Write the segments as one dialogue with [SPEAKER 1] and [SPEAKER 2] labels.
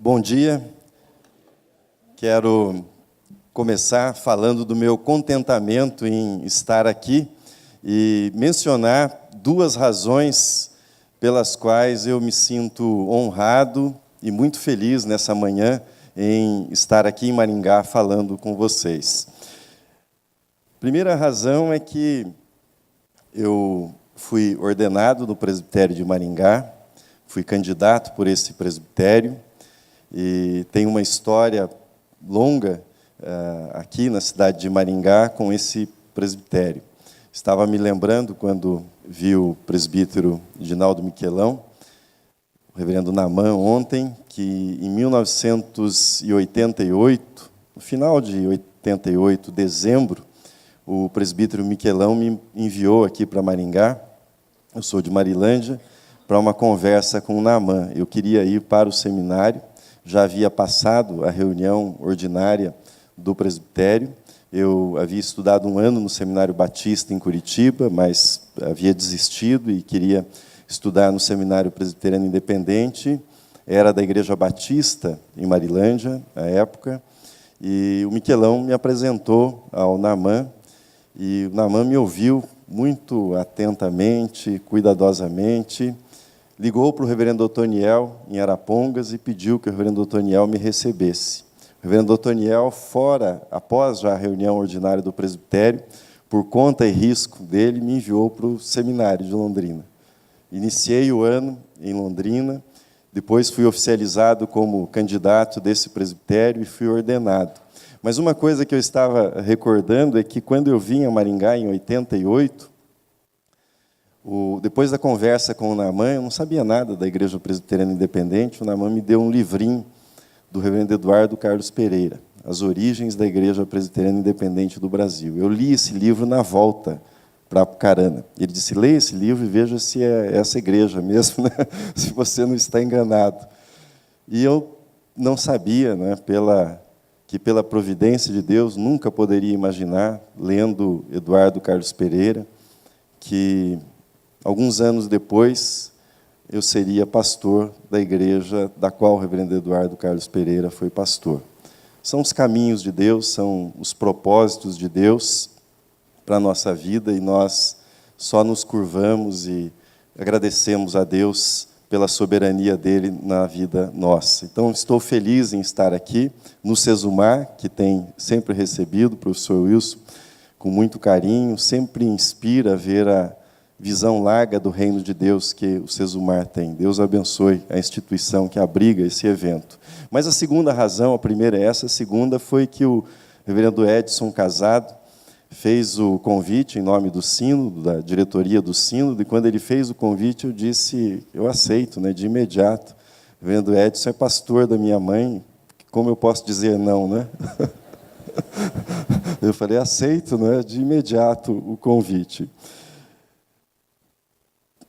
[SPEAKER 1] Bom dia. Quero começar falando do meu contentamento em estar aqui e mencionar duas razões pelas quais eu me sinto honrado e muito feliz nessa manhã em estar aqui em Maringá falando com vocês. A primeira razão é que eu fui ordenado no presbitério de Maringá, fui candidato por esse presbitério e tenho uma história longa aqui na cidade de Maringá com esse presbitério. Estava me lembrando quando vi o presbítero Ginaldo Miquelão, o reverendo Naamã, ontem, que em 1988, no final de 88, dezembro, o presbítero Miquelão me enviou aqui para Maringá, eu sou de Marilândia, para uma conversa com o Naamã. Eu queria ir para o seminário, já havia passado a reunião ordinária do presbitério, eu havia estudado um ano no Seminário Batista em Curitiba, mas havia desistido e queria estudar no Seminário Presbiteriano Independente, era da Igreja Batista em Marilândia, à época, e o Miquelão me apresentou ao Naamã, e o Naamã me ouviu muito atentamente, cuidadosamente, ligou para o reverendo Otoniel, em Arapongas, e pediu que o reverendo Otoniel me recebesse. O reverendo Otoniel, após já a reunião ordinária do presbitério, por conta e risco dele, me enviou para o seminário de Londrina. Iniciei o ano em Londrina, depois fui oficializado como candidato desse presbitério e fui ordenado. Mas uma coisa que eu estava recordando é que, quando eu vim a Maringá, em 88, depois da conversa com o Naamã, eu não sabia nada da Igreja Presbiteriana Independente, o Naamã me deu um livrinho do reverendo Eduardo Carlos Pereira, As Origens da Igreja Presbiteriana Independente do Brasil. Eu li esse livro na volta para Apucarana. Ele disse: leia esse livro e veja se é essa igreja mesmo, né? Se você não está enganado. E eu não sabia, né, que pela providência de Deus, nunca poderia imaginar, lendo Eduardo Carlos Pereira, que alguns anos depois eu seria pastor da igreja da qual o reverendo Eduardo Carlos Pereira foi pastor. São os caminhos de Deus, são os propósitos de Deus para a nossa vida, e nós só nos curvamos e agradecemos a Deus pela soberania dele na vida nossa. Então, estou feliz em estar aqui no Sesumar, que tem sempre recebido o professor Wilson com muito carinho, sempre inspira a ver a visão larga do reino de Deus que o Sesumar tem. Deus abençoe a instituição que abriga esse evento. Mas a segunda razão, a primeira é essa, a segunda foi que o reverendo Edson Casado fez o convite em nome do sínodo, da diretoria do sínodo, e quando ele fez o convite, eu disse: eu aceito, né, de imediato. O reverendo Edson é pastor da minha mãe, como eu posso dizer não, né? Eu falei: aceito, né, de imediato o convite.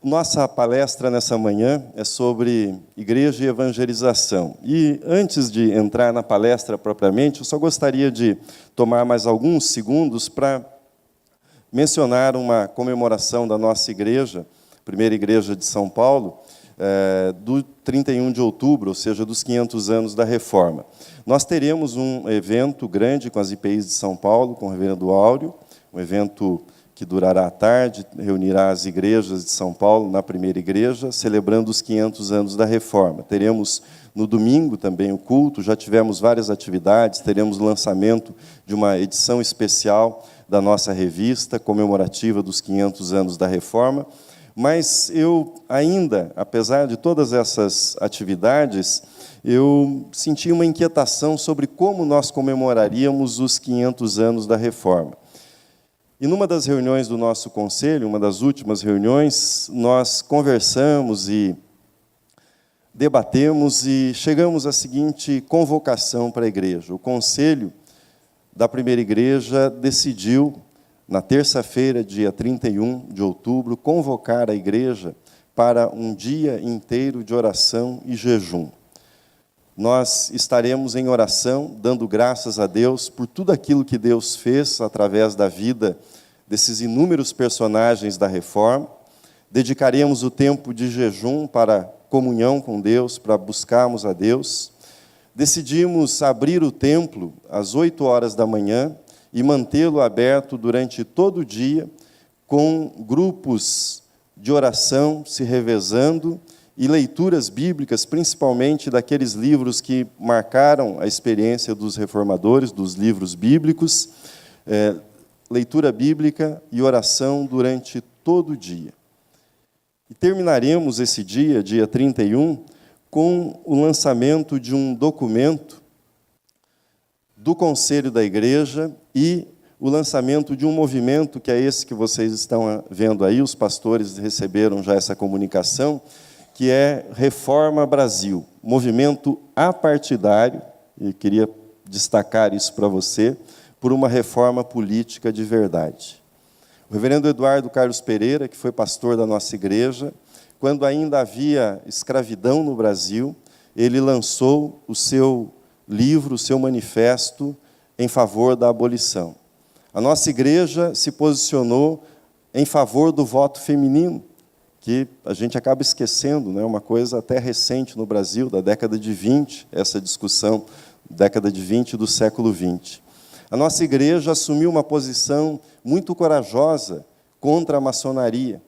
[SPEAKER 1] Nossa palestra nessa manhã é sobre igreja e evangelização. E, antes de entrar na palestra propriamente, eu só gostaria de tomar mais alguns segundos para mencionar uma comemoração da nossa igreja, primeira igreja de São Paulo, do 31 de outubro, ou seja, dos 500 anos da Reforma. Nós teremos um evento grande com as IPIs de São Paulo, com o reverendo Áureo, um evento que durará à tarde, reunirá as igrejas de São Paulo na primeira igreja, celebrando os 500 anos da Reforma. Teremos no domingo também o culto, já tivemos várias atividades, teremos o lançamento de uma edição especial da nossa revista, comemorativa dos 500 anos da Reforma. Mas eu ainda, apesar de todas essas atividades, eu senti uma inquietação sobre como nós comemoraríamos os 500 anos da Reforma. E numa das reuniões do nosso conselho, uma das últimas reuniões, nós conversamos e debatemos e chegamos à seguinte convocação para a igreja. O conselho da primeira igreja decidiu, na terça-feira, dia 31 de outubro, convocar a igreja para um dia inteiro de oração e jejum. Nós estaremos em oração, dando graças a Deus por tudo aquilo que Deus fez através da vida desses inúmeros personagens da Reforma. Dedicaremos o tempo de jejum para comunhão com Deus, para buscarmos a Deus. decidimos abrir o templo às 8 horas da manhã e mantê-lo aberto durante todo o dia, com grupos de oração se revezando e leituras bíblicas, principalmente daqueles livros que marcaram a experiência dos reformadores, dos livros bíblicos, leitura bíblica e oração durante todo o dia. E terminaremos esse dia, dia 31, com o lançamento de um documento do Conselho da Igreja e o lançamento de um movimento, que é esse que vocês estão vendo aí, os pastores receberam já essa comunicação, que é Reforma Brasil, movimento apartidário, e queria destacar isso para você, por uma reforma política de verdade. O reverendo Eduardo Carlos Pereira, que foi pastor da nossa igreja, quando ainda havia escravidão no Brasil, ele lançou o seu livro, o seu manifesto em favor da abolição. A nossa igreja se posicionou em favor do voto feminino, que a gente acaba esquecendo, né? Uma coisa até recente no Brasil, da década de 20, essa discussão, década de 20 do século 20. A nossa igreja assumiu uma posição muito corajosa contra a maçonaria.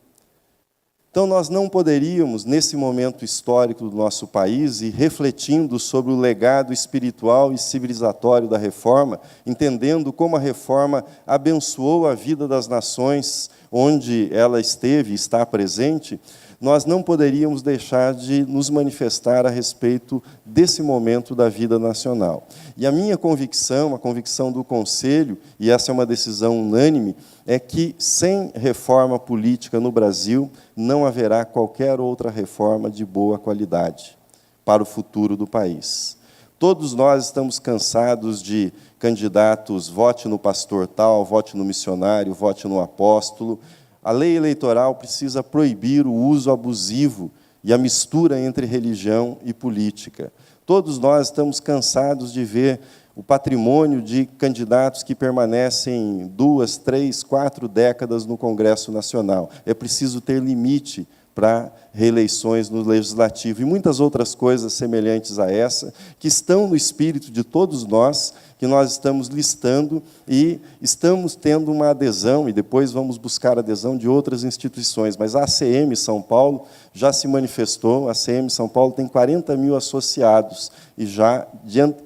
[SPEAKER 1] Então, nós não poderíamos, nesse momento histórico do nosso país, e refletindo sobre o legado espiritual e civilizatório da reforma, entendendo como a reforma abençoou a vida das nações onde ela esteve e está presente, nós não poderíamos deixar de nos manifestar a respeito desse momento da vida nacional. E a minha convicção, a convicção do Conselho, e essa é uma decisão unânime, é que sem reforma política no Brasil, não haverá qualquer outra reforma de boa qualidade para o futuro do país. Todos nós estamos cansados de candidatos, vote no pastor tal, vote no missionário, vote no apóstolo. A lei eleitoral precisa proibir o uso abusivo e a mistura entre religião e política. Todos nós estamos cansados de ver o patrimônio de candidatos que permanecem 2, 3, 4 décadas no Congresso Nacional. É preciso ter limite para reeleições no Legislativo e muitas outras coisas semelhantes a essa, que estão no espírito de todos nós, que nós estamos listando e estamos tendo uma adesão, e depois vamos buscar adesão de outras instituições, mas a ACM São Paulo já se manifestou, a ACM São Paulo tem 40 mil associados, e já,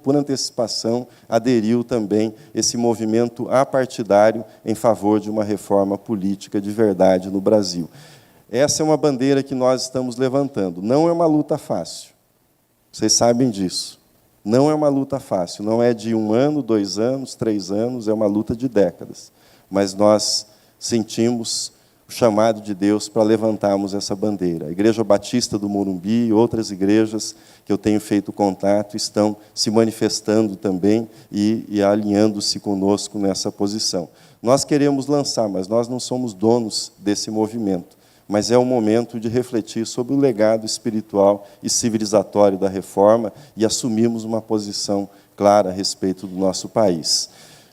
[SPEAKER 1] por antecipação, aderiu também esse movimento apartidário em favor de uma reforma política de verdade no Brasil. Essa é uma bandeira que nós estamos levantando. Não é uma luta fácil. Vocês sabem disso. Não é uma luta fácil. Não é de 1 ano, 2 anos, 3 anos, é uma luta de décadas. Mas nós sentimos o chamado de Deus para levantarmos essa bandeira. A Igreja Batista do Morumbi e outras igrejas que eu tenho feito contato estão se manifestando também e alinhando-se conosco nessa posição. Nós queremos lançar, mas nós não somos donos desse movimento. Mas é o momento de refletir sobre o legado espiritual e civilizatório da reforma e assumirmos uma posição clara a respeito do nosso país.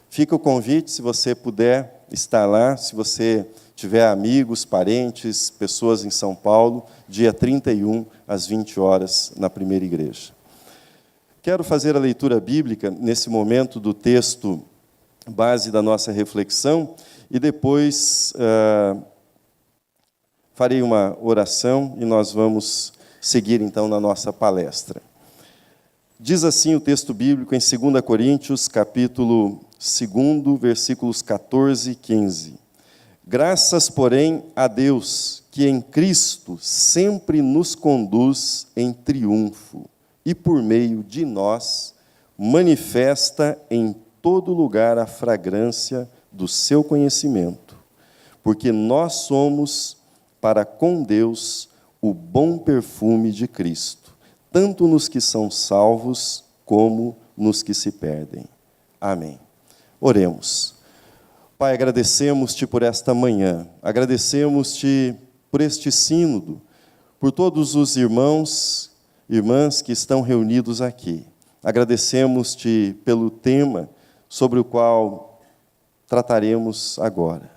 [SPEAKER 1] Fica o convite, se você puder estar lá, se você tiver amigos, parentes, pessoas em São Paulo, dia 31, às 20 horas, na primeira igreja. Quero fazer a leitura bíblica, nesse momento, do texto base da nossa reflexão, e depois farei uma oração e nós vamos seguir, então, na nossa palestra. Diz assim o texto bíblico em 2 Coríntios, capítulo 2, versículos 14 e 15. Graças, porém, a Deus, que em Cristo sempre nos conduz em triunfo e, por meio de nós, manifesta em todo lugar a fragrância do seu conhecimento, porque nós somos, para com Deus, o bom perfume de Cristo, tanto nos que são salvos, como nos que se perdem. Amém. Oremos. Pai, agradecemos-te por esta manhã, agradecemos-te por este sínodo, por todos os irmãos e irmãs que estão reunidos aqui. Agradecemos-te pelo tema sobre o qual trataremos agora.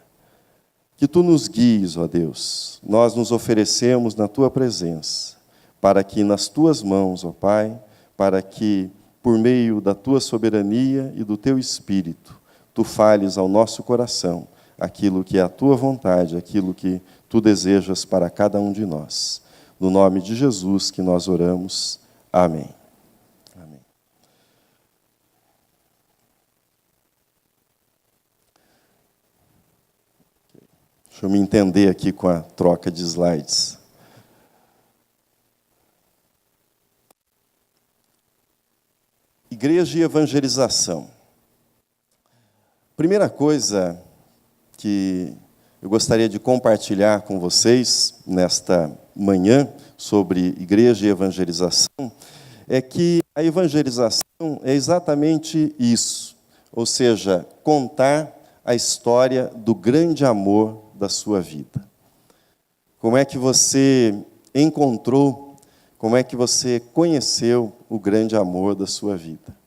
[SPEAKER 1] Que Tu nos guies, ó Deus, nós nos oferecemos na Tua presença, para que nas Tuas mãos, ó Pai, para que por meio da tua soberania e do teu Espírito, tu fales ao nosso coração aquilo que é a tua vontade, aquilo que tu desejas para cada um de nós. No nome de Jesus que nós oramos. Amém. Amém. Deixa eu me entender aqui com a troca de slides. Igreja e evangelização. Primeira coisa que eu gostaria de compartilhar com vocês nesta manhã sobre igreja e evangelização é que a evangelização é exatamente isso, ou seja, contar a história do grande amor da sua vida. Como é que você encontrou, como é que você conheceu o grande amor da sua vida?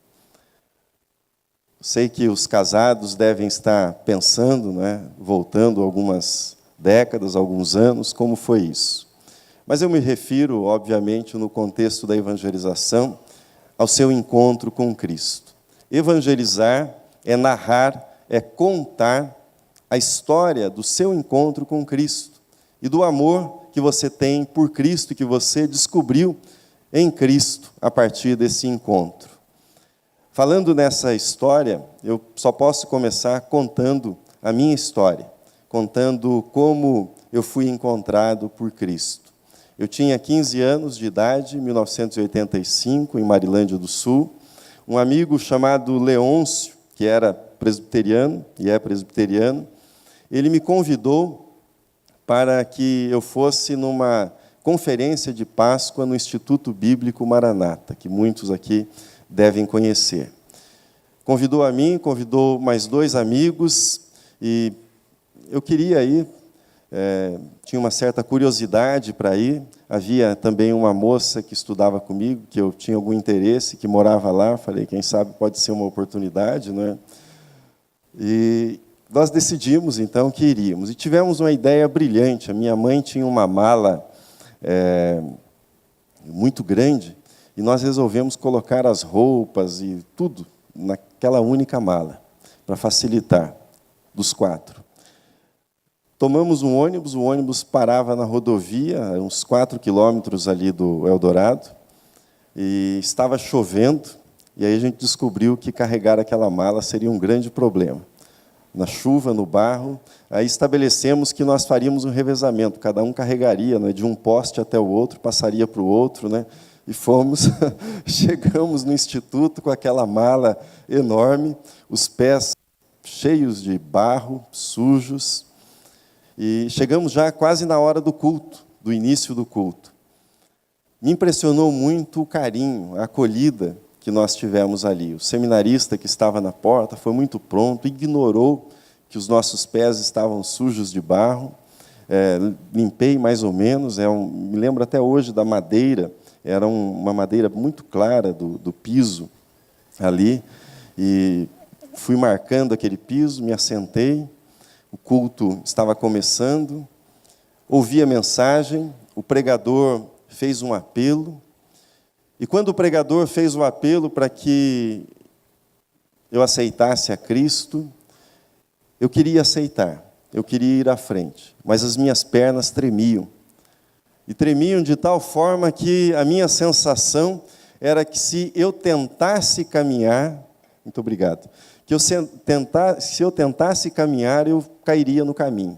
[SPEAKER 1] Sei que os casados devem estar pensando, voltando algumas décadas, alguns anos, como foi isso. Mas eu me refiro, obviamente, no contexto da evangelização, ao seu encontro com Cristo. Evangelizar é narrar, é contar a história do seu encontro com Cristo e do amor que você tem por Cristo, que você descobriu em Cristo a partir desse encontro. Falando nessa história, eu só posso começar contando a minha história, contando como eu fui encontrado por Cristo. Eu tinha 15 anos de idade, em 1985, em Marilândia do Sul. Um amigo chamado Leôncio, que era presbiteriano, e é presbiteriano, ele me convidou para que eu fosse numa conferência de Páscoa no Instituto Bíblico Maranata, que muitos aqui devem conhecer. Convidou a mim, convidou mais 2 amigos, e eu queria ir, tinha uma certa curiosidade para ir. Havia também uma moça que estudava comigo, que eu tinha algum interesse, que morava lá. Falei, quem sabe pode ser uma oportunidade, não é? E nós decidimos, então, que iríamos. E tivemos uma ideia brilhante. A minha mãe tinha uma mala muito grande, e nós resolvemos colocar as roupas e tudo naquela única mala, para facilitar, dos 4. Tomamos um ônibus, o ônibus parava na rodovia, uns 4 quilômetros ali do Eldorado, e estava chovendo, e aí a gente descobriu que carregar aquela mala seria um grande problema. Na chuva, no barro, aí estabelecemos que nós faríamos um revezamento, cada um carregaria, de um poste até o outro, passaria para o outro, e fomos, chegamos no instituto com aquela mala enorme, os pés cheios de barro, sujos, e chegamos já quase na hora do culto, do início do culto. Me impressionou muito o carinho, a acolhida que nós tivemos ali. O seminarista que estava na porta foi muito pronto, ignorou que os nossos pés estavam sujos de barro, limpei mais ou menos, me lembro até hoje da madeira, era uma madeira muito clara do piso ali, e fui marcando aquele piso, me assentei, o culto estava começando, ouvi a mensagem, o pregador fez um apelo, e quando o pregador fez o apelo para que eu aceitasse a Cristo, eu queria aceitar, eu queria ir à frente, mas as minhas pernas tremiam. E tremiam de tal forma que a minha sensação era que se eu tentasse caminhar, muito obrigado, se eu tentasse caminhar, eu cairia no caminho.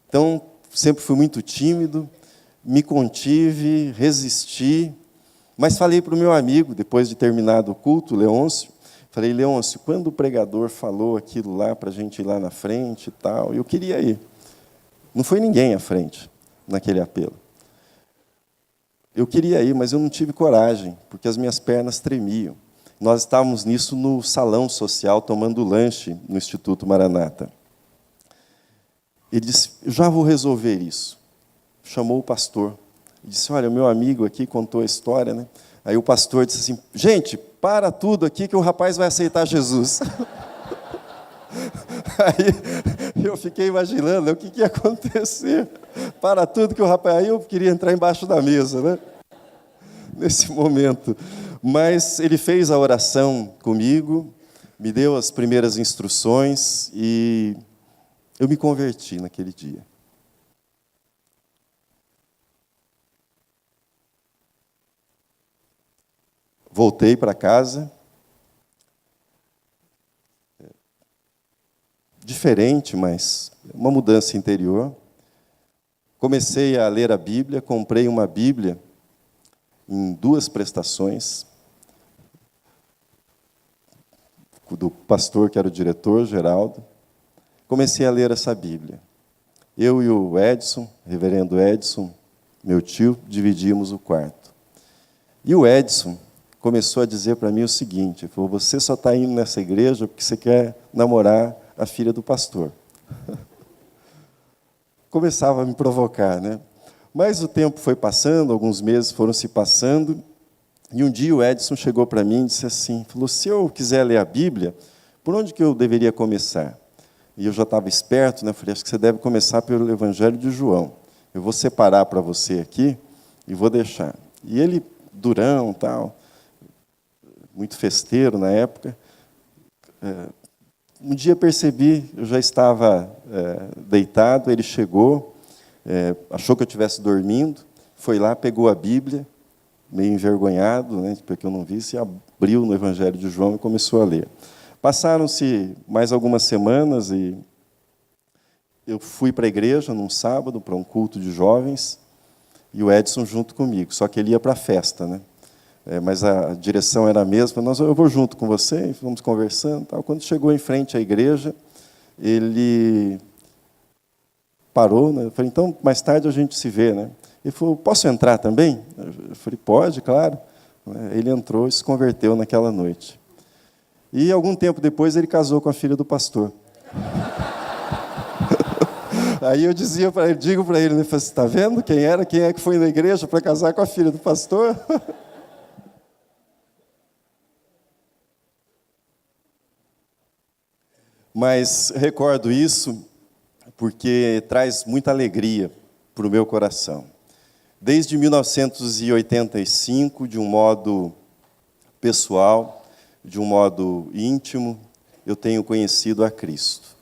[SPEAKER 1] Então, sempre fui muito tímido, me contive, resisti, mas falei para o meu amigo, depois de terminado o culto, Leôncio, falei, Leôncio, quando o pregador falou aquilo lá para a gente ir lá na frente e tal, eu queria ir. Não foi ninguém à frente naquele apelo. Eu queria ir, mas eu não tive coragem, porque as minhas pernas tremiam. Nós estávamos nisso no salão social, tomando lanche no Instituto Maranata. Ele disse, eu já vou resolver isso. Chamou o pastor. Ele disse, olha, o meu amigo aqui contou a história, Aí o pastor disse assim, gente, para tudo aqui que o rapaz vai aceitar Jesus. Aí eu fiquei imaginando o que ia acontecer. Para tudo que o rapaz... Aí eu queria entrar embaixo da mesa, nesse momento. Mas ele fez a oração comigo, me deu as primeiras instruções e eu me converti naquele dia. Voltei para casa, diferente, mas uma mudança interior. Comecei a ler a Bíblia, comprei uma Bíblia em 2 prestações, do pastor que era o diretor, Geraldo. Comecei a ler essa Bíblia. Eu e o Edson, reverendo Edson, meu tio, dividimos o quarto. E o Edson começou a dizer para mim o seguinte, ele falou, você só está indo nessa igreja porque você quer namorar a filha do pastor. Começava a me provocar, né? Mas o tempo foi passando, alguns meses foram se passando, e um dia o Edson chegou para mim e disse assim, falou, se eu quiser ler a Bíblia, por onde que eu deveria começar? E eu já estava esperto, né? Falei, acho que você deve começar pelo Evangelho de João. Eu vou separar para você aqui e vou deixar. E ele, durão, tal, muito festeiro na época. Um dia percebi, eu já estava deitado, ele chegou, achou que eu estivesse dormindo, foi lá, pegou a Bíblia, meio envergonhado, né, porque eu não vi, se abriu no Evangelho de João e começou a ler. Passaram-se mais algumas semanas e eu fui para a igreja num sábado, para um culto de jovens, e o Edson junto comigo, só que ele ia para a festa, né? Mas a direção era a mesma, eu vou junto com você, vamos conversando. Tal. Quando chegou em frente à igreja, ele parou, né? Eu falei, então, mais tarde a gente se vê, né? Ele falou, posso entrar também? Eu falei, pode, claro. Ele entrou e se converteu naquela noite. E, algum tempo depois, ele casou com a filha do pastor. Aí eu digo para ele, né? Você está vendo quem é que foi na igreja para casar com a filha do pastor? Mas recordo isso porque traz muita alegria para o meu coração. Desde 1985, de um modo pessoal, de um modo íntimo, eu tenho conhecido a Cristo.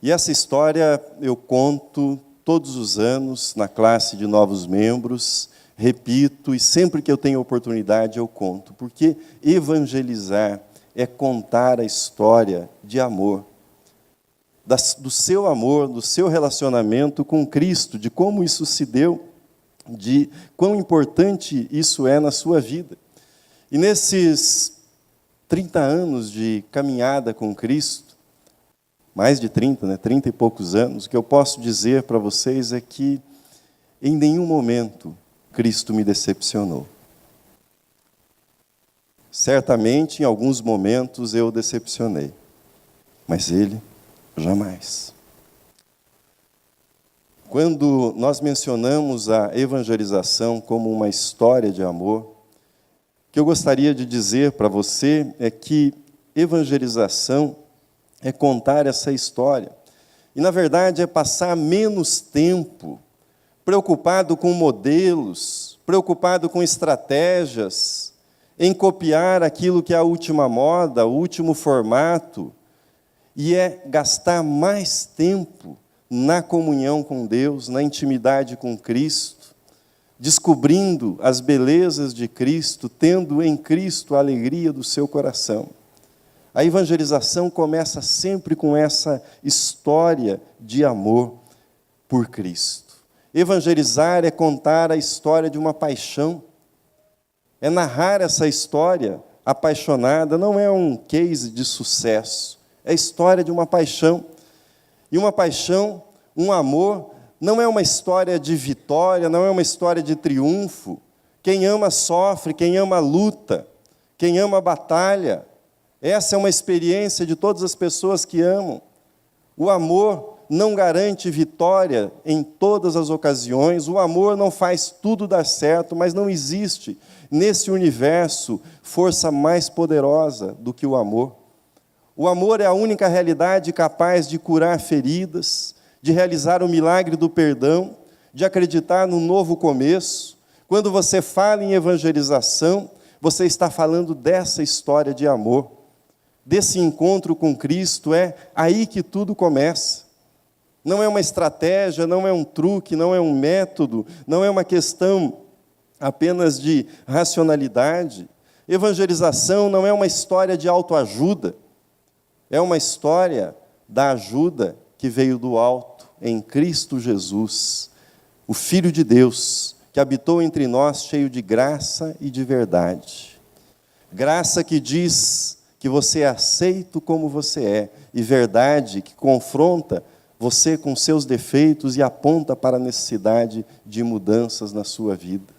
[SPEAKER 1] E essa história eu conto todos os anos na classe de novos membros, repito, e sempre que eu tenho oportunidade eu conto, porque evangelizar é contar a história de amor, do seu amor, do seu relacionamento com Cristo, de como isso se deu, de quão importante isso é na sua vida. E nesses 30 anos de caminhada com Cristo, mais de 30, né, 30 e poucos anos, o que eu posso dizer para vocês é que em nenhum momento Cristo me decepcionou. Certamente, em alguns momentos eu o decepcionei, mas Ele jamais. Quando nós mencionamos a evangelização como uma história de amor, o que eu gostaria de dizer para você é que evangelização é contar essa história. E, na verdade, é passar menos tempo preocupado com modelos, preocupado com estratégias, em copiar aquilo que é a última moda, o último formato, e é gastar mais tempo na comunhão com Deus, na intimidade com Cristo, descobrindo as belezas de Cristo, tendo em Cristo a alegria do seu coração. A evangelização começa sempre com essa história de amor por Cristo. Evangelizar é contar a história de uma paixão, é narrar essa história apaixonada, não é um case de sucesso, é a história de uma paixão. E uma paixão, um amor, não é uma história de vitória, não é uma história de triunfo. Quem ama sofre, quem ama luta, quem ama batalha. Essa é uma experiência de todas as pessoas que amam. O amor não garante vitória em todas as ocasiões, o amor não faz tudo dar certo, mas não existe nesse universo força mais poderosa do que o amor. O amor é a única realidade capaz de curar feridas, de realizar o milagre do perdão, de acreditar no novo começo. Quando você fala em evangelização, você está falando dessa história de amor, desse encontro com Cristo. É aí que tudo começa. Não é uma estratégia, não é um truque, não é um método, não é uma questão apenas de racionalidade. Evangelização não é uma história de autoajuda, é uma história da ajuda que veio do alto, em Cristo Jesus, o Filho de Deus, que habitou entre nós cheio de graça e de verdade. Graça que diz que você é aceito como você é, e verdade que confronta você com seus defeitos e aponta para a necessidade de mudanças na sua vida.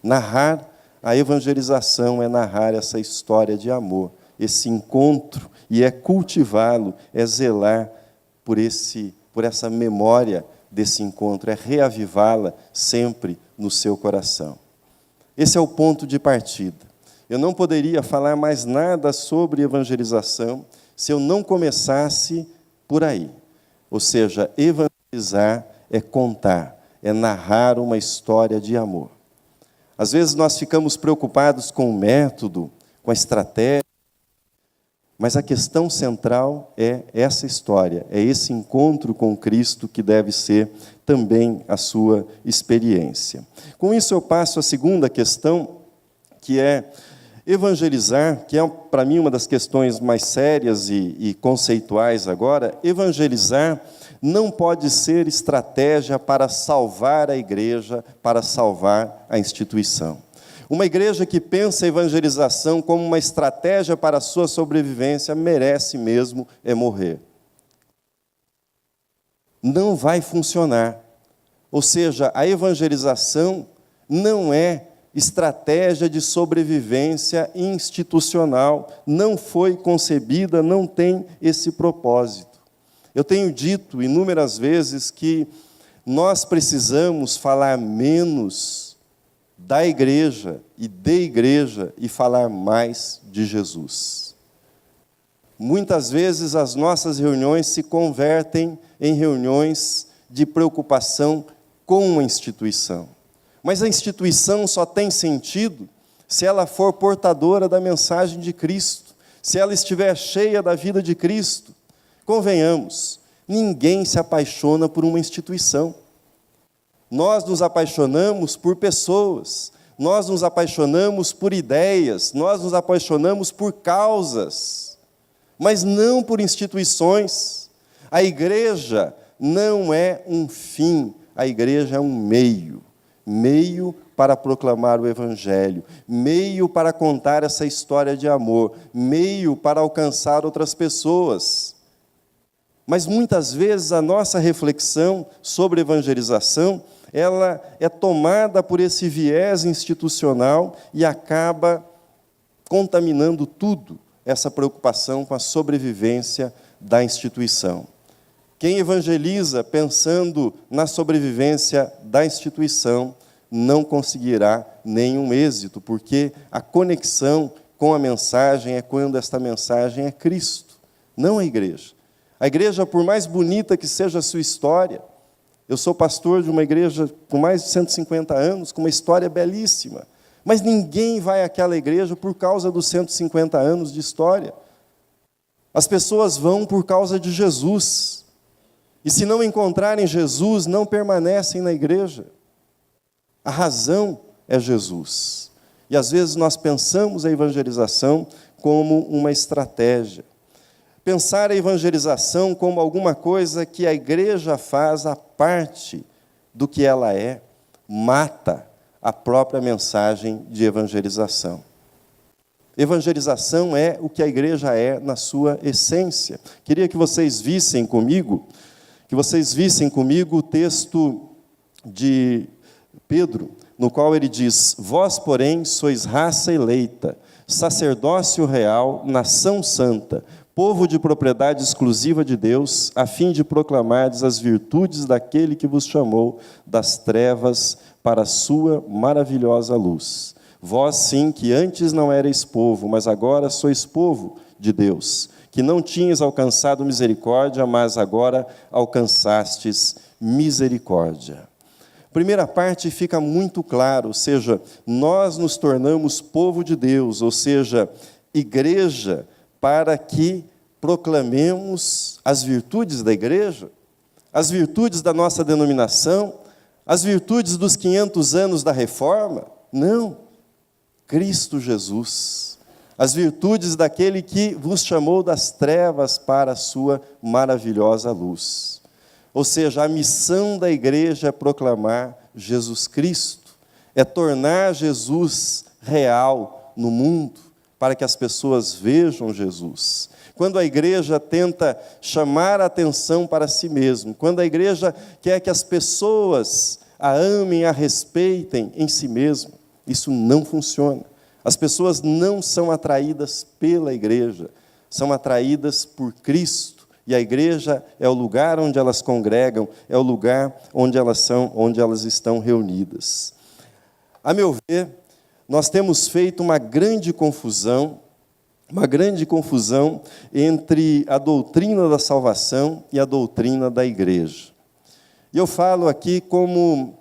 [SPEAKER 1] Narrar a evangelização é narrar essa história de amor, esse encontro, e é cultivá-lo, é zelar por essa memória desse encontro, é reavivá-la sempre no seu coração. Esse é o ponto de partida. Eu não poderia falar mais nada sobre evangelização se eu não começasse por aí. Ou seja, evangelizar é contar, é narrar uma história de amor. Às vezes nós ficamos preocupados com o método, com a estratégia, mas a questão central é essa história, é esse encontro com Cristo que deve ser também a sua experiência. Com isso eu passo à segunda questão, que é evangelizar, que é para mim uma das questões mais sérias e conceituais agora. Evangelizar não pode ser estratégia para salvar a igreja, para salvar a instituição. Uma igreja que pensa a evangelização como uma estratégia para a sua sobrevivência merece mesmo morrer. Não vai funcionar. Ou seja, a evangelização não é estratégia de sobrevivência institucional, não foi concebida, não tem esse propósito. Eu tenho dito inúmeras vezes que nós precisamos falar menos da igreja e de igreja e falar mais de Jesus. Muitas vezes as nossas reuniões se convertem em reuniões de preocupação com a instituição. Mas a instituição só tem sentido se ela for portadora da mensagem de Cristo, se ela estiver cheia da vida de Cristo. Convenhamos, ninguém se apaixona por uma instituição. Nós nos apaixonamos por pessoas, nós nos apaixonamos por ideias, nós nos apaixonamos por causas, mas não por instituições. A igreja não é um fim, a igreja é um meio para proclamar o Evangelho, meio para contar essa história de amor, meio para alcançar outras pessoas. Mas muitas vezes a nossa reflexão sobre evangelização, ela é tomada por esse viés institucional e acaba contaminando tudo, essa preocupação com a sobrevivência da instituição. Quem evangeliza pensando na sobrevivência da instituição não conseguirá nenhum êxito, porque a conexão com a mensagem é quando esta mensagem é Cristo, não a igreja. A igreja, por mais bonita que seja a sua história, eu sou pastor de uma igreja com mais de 150 anos, com uma história belíssima, mas ninguém vai àquela igreja por causa dos 150 anos de história. As pessoas vão por causa de Jesus, e se não encontrarem Jesus, não permanecem na igreja. A razão é Jesus. E às vezes nós pensamos a evangelização como uma estratégia. Pensar a evangelização como alguma coisa que a igreja faz à parte do que ela é, mata a própria mensagem de evangelização. Evangelização é o que a igreja é na sua essência. Queria que vocês vissem comigo o texto de Pedro, no qual ele diz: vós, porém, sois raça eleita, sacerdócio real, nação santa, povo de propriedade exclusiva de Deus, a fim de proclamardes as virtudes daquele que vos chamou das trevas para a sua maravilhosa luz. Vós, sim, que antes não erais povo, mas agora sois povo de Deus, que não tinhas alcançado misericórdia, mas agora alcançastes misericórdia. Primeira parte fica muito claro, ou seja, nós nos tornamos povo de Deus, ou seja, igreja, para que proclamemos as virtudes da igreja, as virtudes da nossa denominação, as virtudes dos 500 anos da reforma. Não, Cristo Jesus, as virtudes daquele que vos chamou das trevas para a sua maravilhosa luz. Ou seja, a missão da igreja é proclamar Jesus Cristo, é tornar Jesus real no mundo, para que as pessoas vejam Jesus. Quando a igreja tenta chamar a atenção para si mesma, quando a igreja quer que as pessoas a amem, a respeitem em si mesma, isso não funciona. As pessoas não são atraídas pela igreja, são atraídas por Cristo. E a igreja é o lugar onde elas congregam, é o lugar onde elas estão reunidas. A meu ver, nós temos feito uma grande confusão entre a doutrina da salvação e a doutrina da igreja. E eu falo aqui com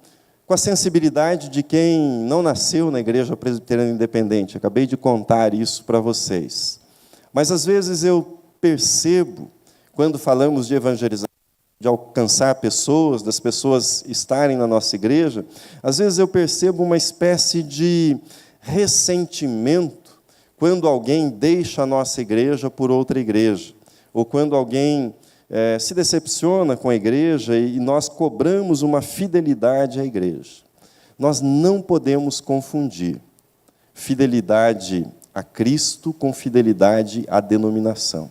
[SPEAKER 1] a sensibilidade de quem não nasceu na Igreja Presbiteriana Independente. Acabei de contar isso para vocês. Mas, às vezes, eu percebo, quando falamos de evangelização, de alcançar pessoas, das pessoas estarem na nossa igreja, às vezes eu percebo uma espécie de ressentimento quando alguém deixa a nossa igreja por outra igreja, ou quando alguém se decepciona com a igreja e nós cobramos uma fidelidade à igreja. Nós não podemos confundir fidelidade a Cristo com fidelidade à denominação.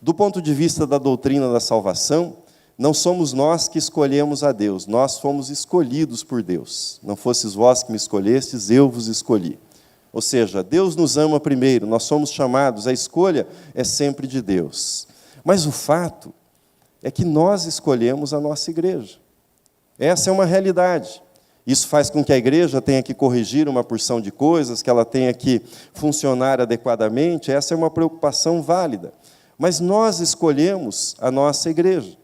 [SPEAKER 1] Do ponto de vista da doutrina da salvação, não somos nós que escolhemos a Deus, nós fomos escolhidos por Deus. Não fosses vós que me escolhestes, eu vos escolhi. Ou seja, Deus nos ama primeiro, nós somos chamados, a escolha é sempre de Deus. Mas o fato é que nós escolhemos a nossa igreja. Essa é uma realidade. Isso faz com que a igreja tenha que corrigir uma porção de coisas, que ela tenha que funcionar adequadamente, essa é uma preocupação válida. Mas nós escolhemos a nossa igreja.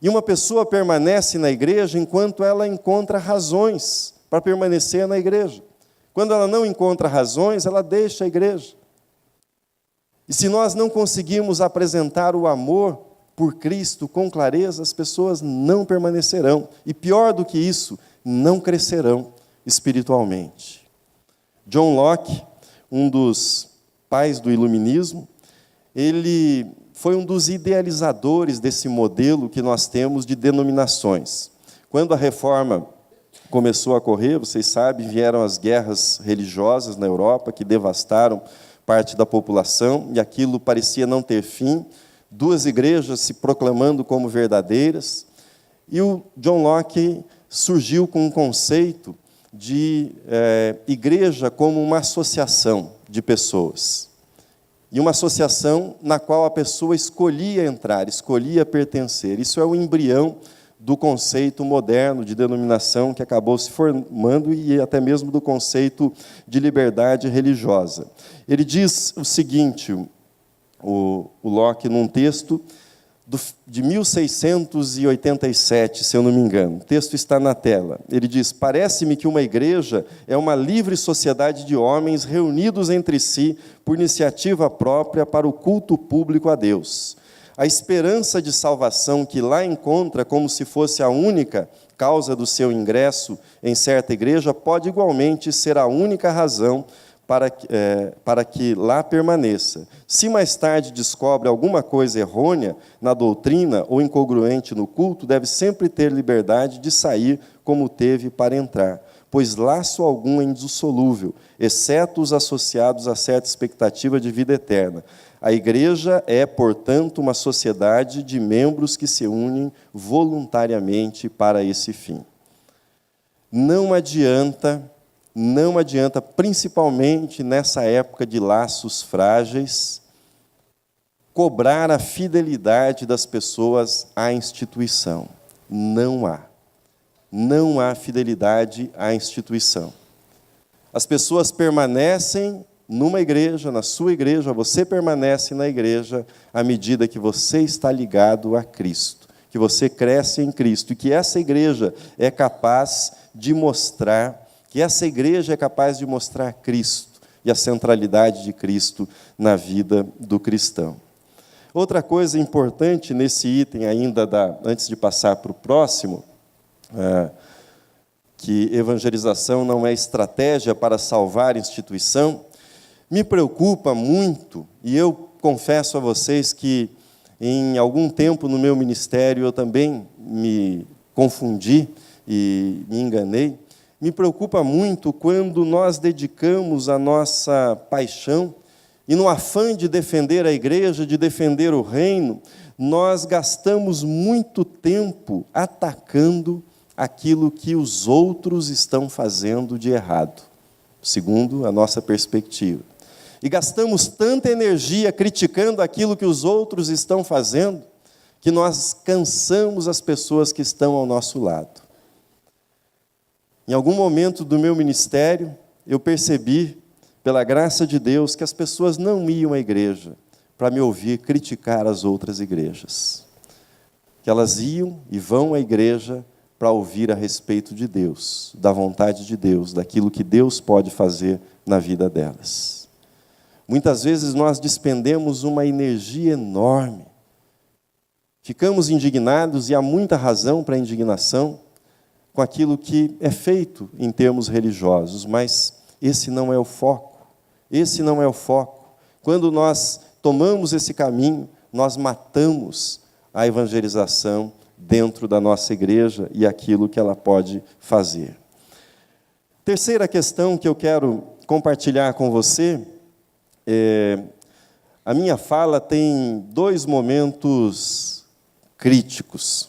[SPEAKER 1] E uma pessoa permanece na igreja enquanto ela encontra razões para permanecer na igreja. Quando ela não encontra razões, ela deixa a igreja. E se nós não conseguirmos apresentar o amor por Cristo com clareza, as pessoas não permanecerão. E pior do que isso, não crescerão espiritualmente. John Locke, um dos pais do iluminismo, ele foi um dos idealizadores desse modelo que nós temos de denominações. Quando a reforma começou a correr, vocês sabem, vieram as guerras religiosas na Europa, que devastaram parte da população, e aquilo parecia não ter fim, duas igrejas se proclamando como verdadeiras, e o John Locke surgiu com um conceito de igreja como uma associação de pessoas. E uma associação na qual a pessoa escolhia entrar, escolhia pertencer. Isso é o embrião do conceito moderno de denominação que acabou se formando e até mesmo do conceito de liberdade religiosa. Ele diz o seguinte, o Locke, num texto de 1687, se eu não me engano. O texto está na tela. Ele diz: parece-me que uma igreja é uma livre sociedade de homens reunidos entre si por iniciativa própria para o culto público a Deus. A esperança de salvação que lá encontra como se fosse a única causa do seu ingresso em certa igreja pode igualmente ser a única razão para que lá permaneça. Se mais tarde descobre alguma coisa errônea na doutrina ou incongruente no culto, deve sempre ter liberdade de sair como teve para entrar, pois laço algum é indissolúvel, exceto os associados a certa expectativa de vida eterna. A igreja é, portanto, uma sociedade de membros que se unem voluntariamente para esse fim. Não adianta, principalmente nessa época de laços frágeis, cobrar a fidelidade das pessoas à instituição. Não há fidelidade à instituição. As pessoas permanecem numa igreja, na sua igreja, você permanece na igreja à medida que você está ligado a Cristo, que que você cresce em Cristo e que essa igreja é capaz de mostrar, Cristo e a centralidade de Cristo na vida do cristão. Outra coisa importante nesse item ainda, antes de passar para o próximo, que evangelização não é estratégia para salvar instituição, me preocupa muito, e eu confesso a vocês que em algum tempo no meu ministério eu também me confundi e me enganei. Me preocupa muito quando nós dedicamos a nossa paixão e no afã de defender a igreja, de defender o reino, nós gastamos muito tempo atacando aquilo que os outros estão fazendo de errado, segundo a nossa perspectiva. E gastamos tanta energia criticando aquilo que os outros estão fazendo, que nós cansamos as pessoas que estão ao nosso lado. Em algum momento do meu ministério, eu percebi, pela graça de Deus, que as pessoas não iam à igreja para me ouvir criticar as outras igrejas. Que elas iam e vão à igreja para ouvir a respeito de Deus, da vontade de Deus, daquilo que Deus pode fazer na vida delas. Muitas vezes nós despendemos uma energia enorme, ficamos indignados, e há muita razão para a indignação, com aquilo que é feito em termos religiosos, mas esse não é o foco. Esse não é o foco. Quando nós tomamos esse caminho, nós matamos a evangelização dentro da nossa igreja e aquilo que ela pode fazer. Terceira questão que eu quero compartilhar com você, a minha fala tem dois momentos críticos.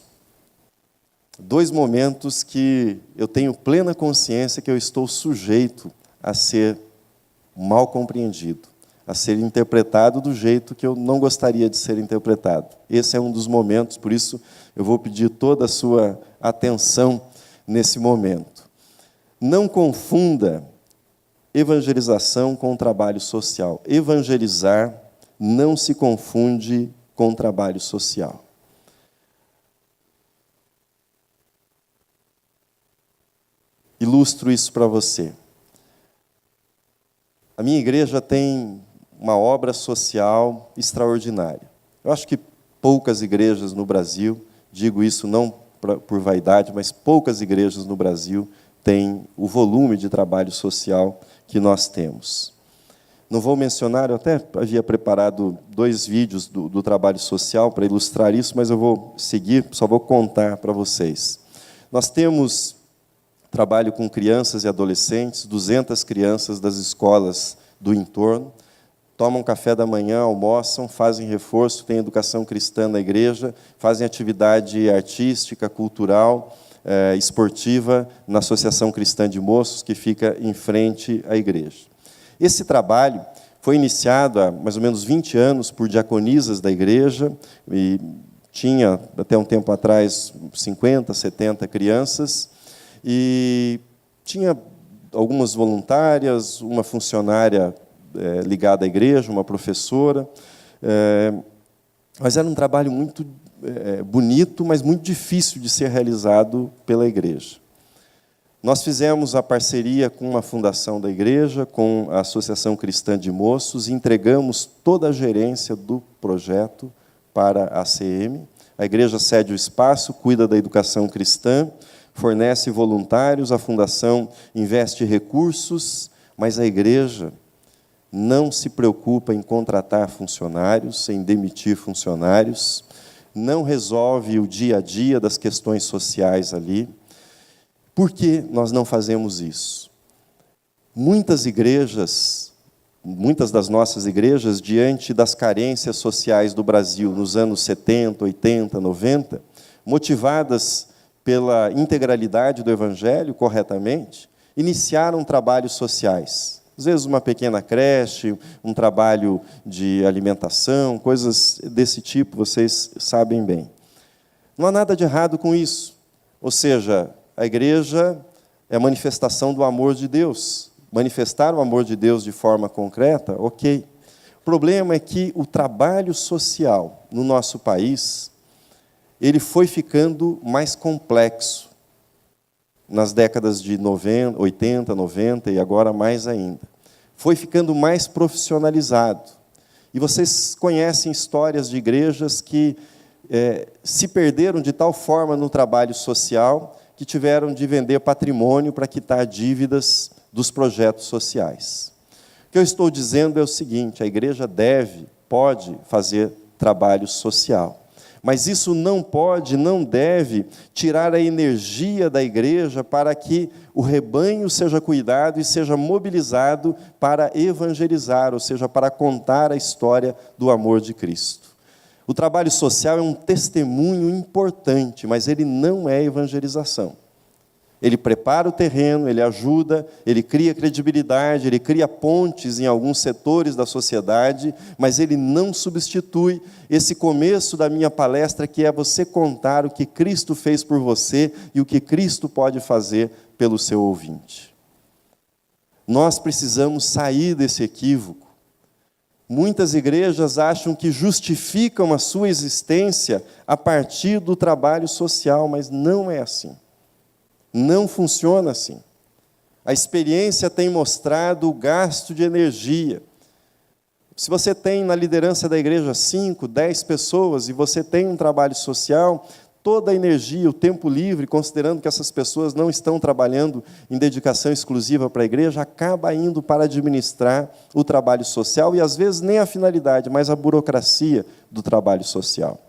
[SPEAKER 1] Dois momentos que eu tenho plena consciência que eu estou sujeito a ser mal compreendido, a ser interpretado do jeito que eu não gostaria de ser interpretado. Esse é um dos momentos, por isso eu vou pedir toda a sua atenção nesse momento. Não confunda evangelização com trabalho social. Evangelizar não se confunde com trabalho social. Ilustro isso para você. A minha igreja tem uma obra social extraordinária. Eu acho que poucas igrejas no Brasil, digo isso não por vaidade, mas poucas igrejas no Brasil têm o volume de trabalho social que nós temos. Não vou mencionar, eu até havia preparado 2 vídeos do trabalho social para ilustrar isso, mas eu vou seguir, só vou contar para vocês. Nós temos trabalho com crianças e adolescentes, 200 crianças das escolas do entorno, tomam café da manhã, almoçam, fazem reforço, têm educação cristã na igreja, fazem atividade artística, cultural, esportiva na Associação Cristã de Moços, que fica em frente à igreja. Esse trabalho foi iniciado há mais ou menos 20 anos por diaconisas da igreja, e tinha, até um tempo atrás, 50, 70 crianças, e tinha algumas voluntárias, uma funcionária ligada à igreja, uma professora, mas era um trabalho muito bonito, mas muito difícil de ser realizado pela igreja. Nós fizemos a parceria com uma fundação da igreja, com a Associação Cristã de Moços, e entregamos toda a gerência do projeto para a ACM. A igreja cede o espaço, cuida da educação cristã, fornece voluntários, a fundação investe recursos, mas a igreja não se preocupa em contratar funcionários, em demitir funcionários, não resolve o dia a dia das questões sociais ali. Por que nós não fazemos isso? Muitas igrejas, muitas das nossas igrejas, diante das carências sociais do Brasil nos anos 70, 80, 90, motivadas pela integralidade do Evangelho, corretamente, iniciaram trabalhos sociais. Às vezes uma pequena creche, um trabalho de alimentação, coisas desse tipo, vocês sabem bem. Não há nada de errado com isso. Ou seja, a igreja é a manifestação do amor de Deus. Manifestar o amor de Deus de forma concreta, ok. O problema é que o trabalho social no nosso país ele foi ficando mais complexo nas décadas de 90, 80, 90 e agora mais ainda. Foi ficando mais profissionalizado. E vocês conhecem histórias de igrejas que se perderam de tal forma no trabalho social que tiveram de vender patrimônio para quitar dívidas dos projetos sociais. O que eu estou dizendo é o seguinte: a igreja pode fazer trabalho social. Mas isso não pode, não deve tirar a energia da igreja para que o rebanho seja cuidado e seja mobilizado para evangelizar, ou seja, para contar a história do amor de Cristo. O trabalho social é um testemunho importante, mas ele não é evangelização. Ele prepara o terreno, ele ajuda, ele cria credibilidade, ele cria pontes em alguns setores da sociedade, mas ele não substitui esse começo da minha palestra, que é você contar o que Cristo fez por você e o que Cristo pode fazer pelo seu ouvinte. Nós precisamos sair desse equívoco. Muitas igrejas acham que justificam a sua existência a partir do trabalho social, mas não é assim. Não funciona assim. A experiência tem mostrado o gasto de energia. Se você tem na liderança da igreja 5, 10 pessoas e você tem um trabalho social, toda a energia, o tempo livre, considerando que essas pessoas não estão trabalhando em dedicação exclusiva para a igreja, acaba indo para administrar o trabalho social e às vezes nem a finalidade, mas a burocracia do trabalho social.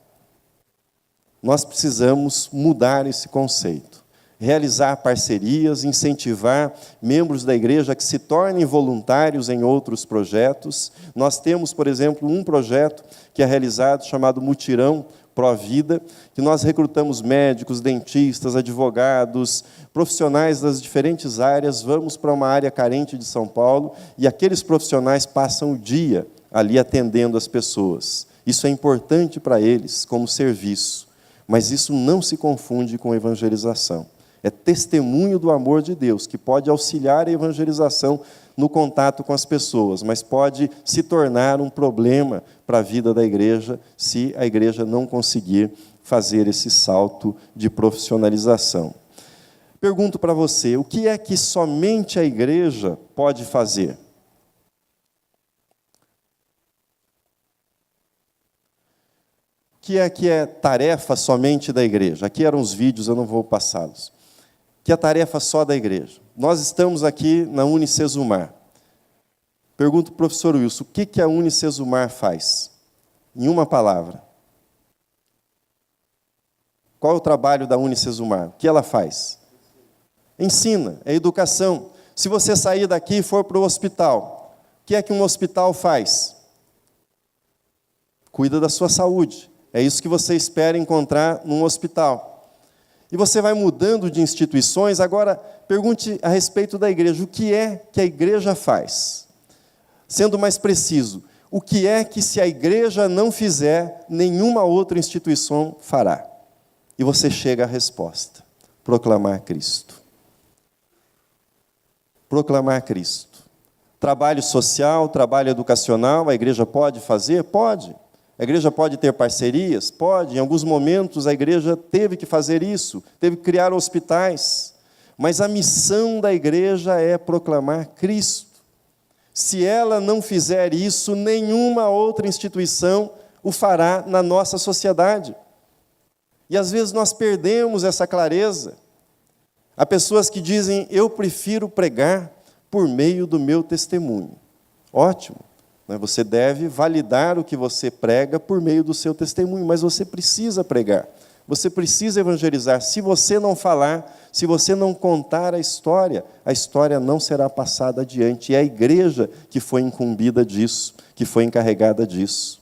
[SPEAKER 1] Nós precisamos mudar esse conceito. Realizar parcerias, incentivar membros da igreja que se tornem voluntários em outros projetos. Nós temos, por exemplo, um projeto que é realizado chamado Mutirão Pró-Vida, que nós recrutamos médicos, dentistas, advogados, profissionais das diferentes áreas, vamos para uma área carente de São Paulo e aqueles profissionais passam o dia ali atendendo as pessoas. Isso é importante para eles como serviço, mas isso não se confunde com evangelização. É testemunho do amor de Deus, que pode auxiliar a evangelização no contato com as pessoas, mas pode se tornar um problema para a vida da igreja se a igreja não conseguir fazer esse salto de profissionalização. Pergunto para você, o que é que somente a igreja pode fazer? O que é tarefa somente da igreja? Aqui eram os vídeos, eu não vou passá-los. Que é tarefa só da igreja. Nós estamos aqui na Unicesumar. Pergunto para o professor Wilson, o que a Unicesumar faz? Em uma palavra. Qual é o trabalho da Unicesumar? O que ela faz? Ensina, é educação. Se você sair daqui e for para o hospital, o que é que um hospital faz? Cuida da sua saúde. É isso que você espera encontrar num hospital. E você vai mudando de instituições. Agora, pergunte a respeito da igreja. O que é que a igreja faz? Sendo mais preciso, o que é que se a igreja não fizer, nenhuma outra instituição fará? E você chega à resposta. Proclamar Cristo. Proclamar Cristo. Trabalho social, trabalho educacional, a igreja pode fazer? Pode. A igreja pode ter parcerias? Pode. Em alguns momentos a igreja teve que fazer isso, teve que criar hospitais. Mas a missão da igreja é proclamar Cristo. Se ela não fizer isso, nenhuma outra instituição o fará na nossa sociedade. E às vezes nós perdemos essa clareza. Há pessoas que dizem, eu prefiro pregar por meio do meu testemunho. Ótimo. Você deve validar o que você prega por meio do seu testemunho, mas você precisa pregar, você precisa evangelizar. Se você não falar, se você não contar a história não será passada adiante. E é a igreja que foi incumbida disso, que foi encarregada disso.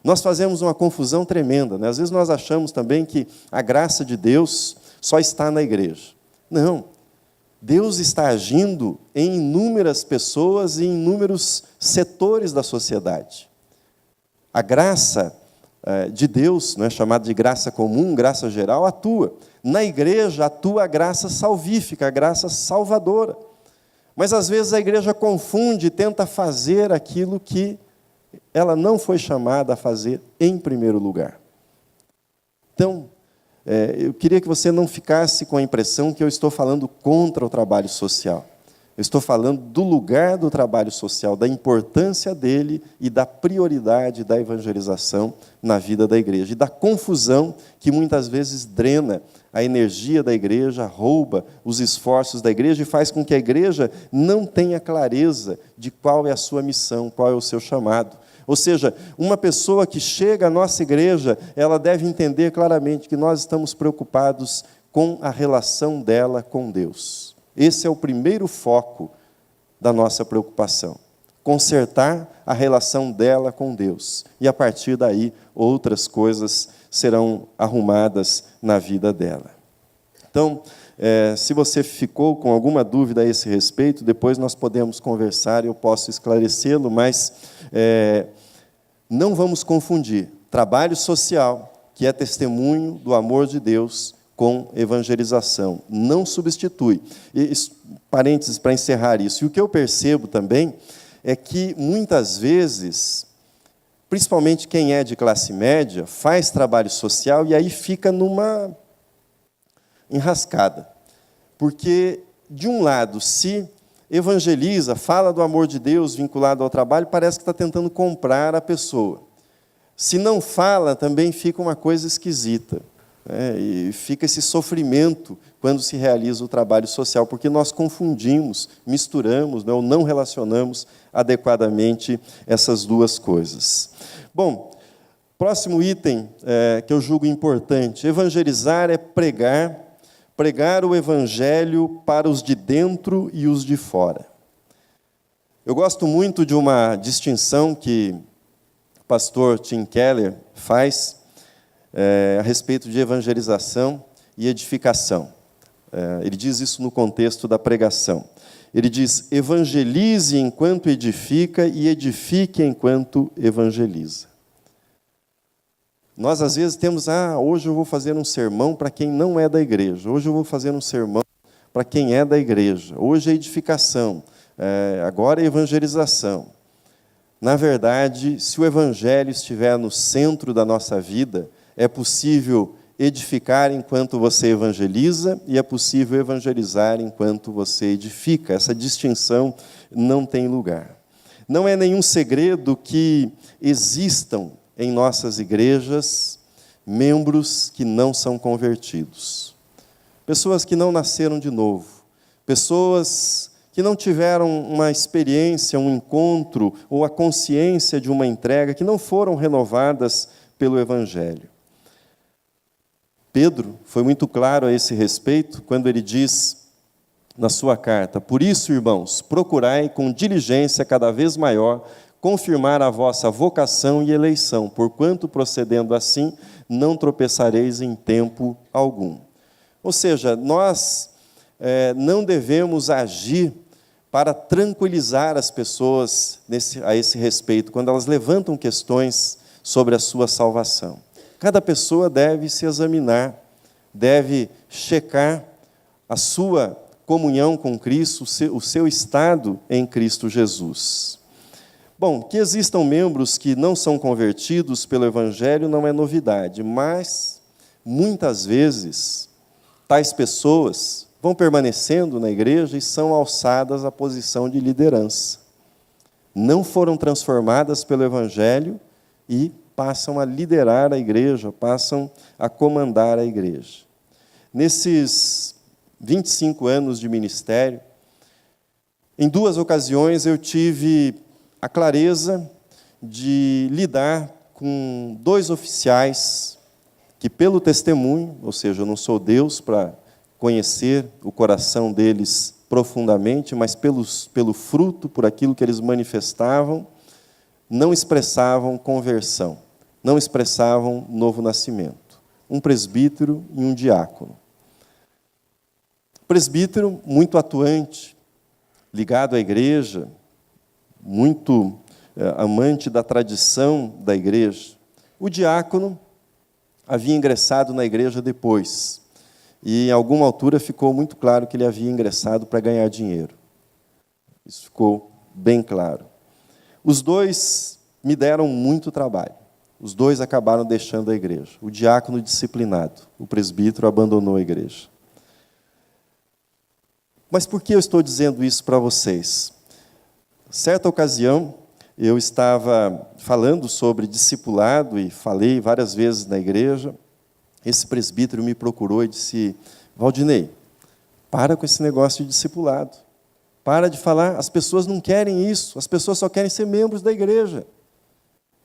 [SPEAKER 1] Nós fazemos uma confusão tremenda, né? Às vezes nós achamos também que a graça de Deus só está na igreja. Não. Deus está agindo em inúmeras pessoas e em inúmeros setores da sociedade. A graça de Deus, chamada de graça comum, graça geral, atua. Na igreja atua a graça salvífica, a graça salvadora. Mas às vezes a igreja confunde e tenta fazer aquilo que ela não foi chamada a fazer em primeiro lugar. Então, eu queria que você não ficasse com a impressão que eu estou falando contra o trabalho social. Eu estou falando do lugar do trabalho social, da importância dele e da prioridade da evangelização na vida da igreja. E da confusão que muitas vezes drena a energia da igreja, rouba os esforços da igreja e faz com que a igreja não tenha clareza de qual é a sua missão, qual é o seu chamado. Ou seja, uma pessoa que chega à nossa igreja, ela deve entender claramente que nós estamos preocupados com a relação dela com Deus. Esse é o primeiro foco da nossa preocupação. Consertar a relação dela com Deus. E, a partir daí, outras coisas serão arrumadas na vida dela. Então, se você ficou com alguma dúvida a esse respeito, depois nós podemos conversar e eu posso esclarecê-lo, mas não vamos confundir trabalho social, que é testemunho do amor de Deus, com evangelização. Não substitui. Parênteses para encerrar isso. E o que eu percebo também é que, muitas vezes, principalmente quem é de classe média, faz trabalho social e aí fica numa enrascada. Porque, de um lado, se evangeliza, fala do amor de Deus vinculado ao trabalho, parece que está tentando comprar a pessoa. Se não fala, também fica uma coisa esquisita. E fica esse sofrimento quando se realiza o trabalho social, porque nós confundimos, misturamos, ou não relacionamos adequadamente essas duas coisas. Bom, próximo item que eu julgo importante: evangelizar é pregar o evangelho para os de dentro e os de fora. Eu gosto muito de uma distinção que o pastor Tim Keller faz a respeito de evangelização e edificação. Ele diz isso no contexto da pregação. Ele diz: evangelize enquanto edifica e edifique enquanto evangeliza. Nós, às vezes, temos, hoje eu vou fazer um sermão para quem não é da igreja, hoje eu vou fazer um sermão para quem é da igreja, hoje é edificação, agora é evangelização. Na verdade, se o evangelho estiver no centro da nossa vida, é possível edificar enquanto você evangeliza e é possível evangelizar enquanto você edifica. Essa distinção não tem lugar. Não é nenhum segredo que existam em nossas igrejas membros que não são convertidos. Pessoas que não nasceram de novo. Pessoas que não tiveram uma experiência, um encontro ou a consciência de uma entrega, que não foram renovadas pelo evangelho. Pedro foi muito claro a esse respeito quando ele diz na sua carta: por isso, irmãos, procurai com diligência cada vez maior confirmar a vossa vocação e eleição, porquanto, procedendo assim, não tropeçareis em tempo algum. Ou seja, nós não devemos agir para tranquilizar as pessoas a esse respeito, quando elas levantam questões sobre a sua salvação. Cada pessoa deve se examinar, deve checar a sua comunhão com Cristo, o seu estado em Cristo Jesus. Bom, que existam membros que não são convertidos pelo Evangelho não é novidade, mas, muitas vezes, tais pessoas vão permanecendo na igreja e são alçadas à posição de liderança. Não foram transformadas pelo Evangelho e passam a liderar a igreja, passam a comandar a igreja. Nesses 25 anos de ministério, em 2 ocasiões eu tive a clareza de lidar com 2 oficiais que, pelo testemunho, ou seja, eu não sou Deus para conhecer o coração deles profundamente, mas pelo fruto, por aquilo que eles manifestavam, não expressavam conversão. Não expressavam novo nascimento. Um presbítero e um diácono. Presbítero muito atuante, ligado à igreja, muito amante da tradição da igreja. O diácono havia ingressado na igreja depois. E, em alguma altura, ficou muito claro que ele havia ingressado para ganhar dinheiro. Isso ficou bem claro. Os 2 me deram muito trabalho. Os dois acabaram deixando a igreja. O diácono disciplinado, o presbítero abandonou a igreja. Mas por que eu estou dizendo isso para vocês? Certa ocasião, eu estava falando sobre discipulado e falei várias vezes na igreja. Esse presbítero me procurou e disse: Valdinei, para com esse negócio de discipulado. Para de falar, as pessoas não querem isso, as pessoas só querem ser membros da igreja.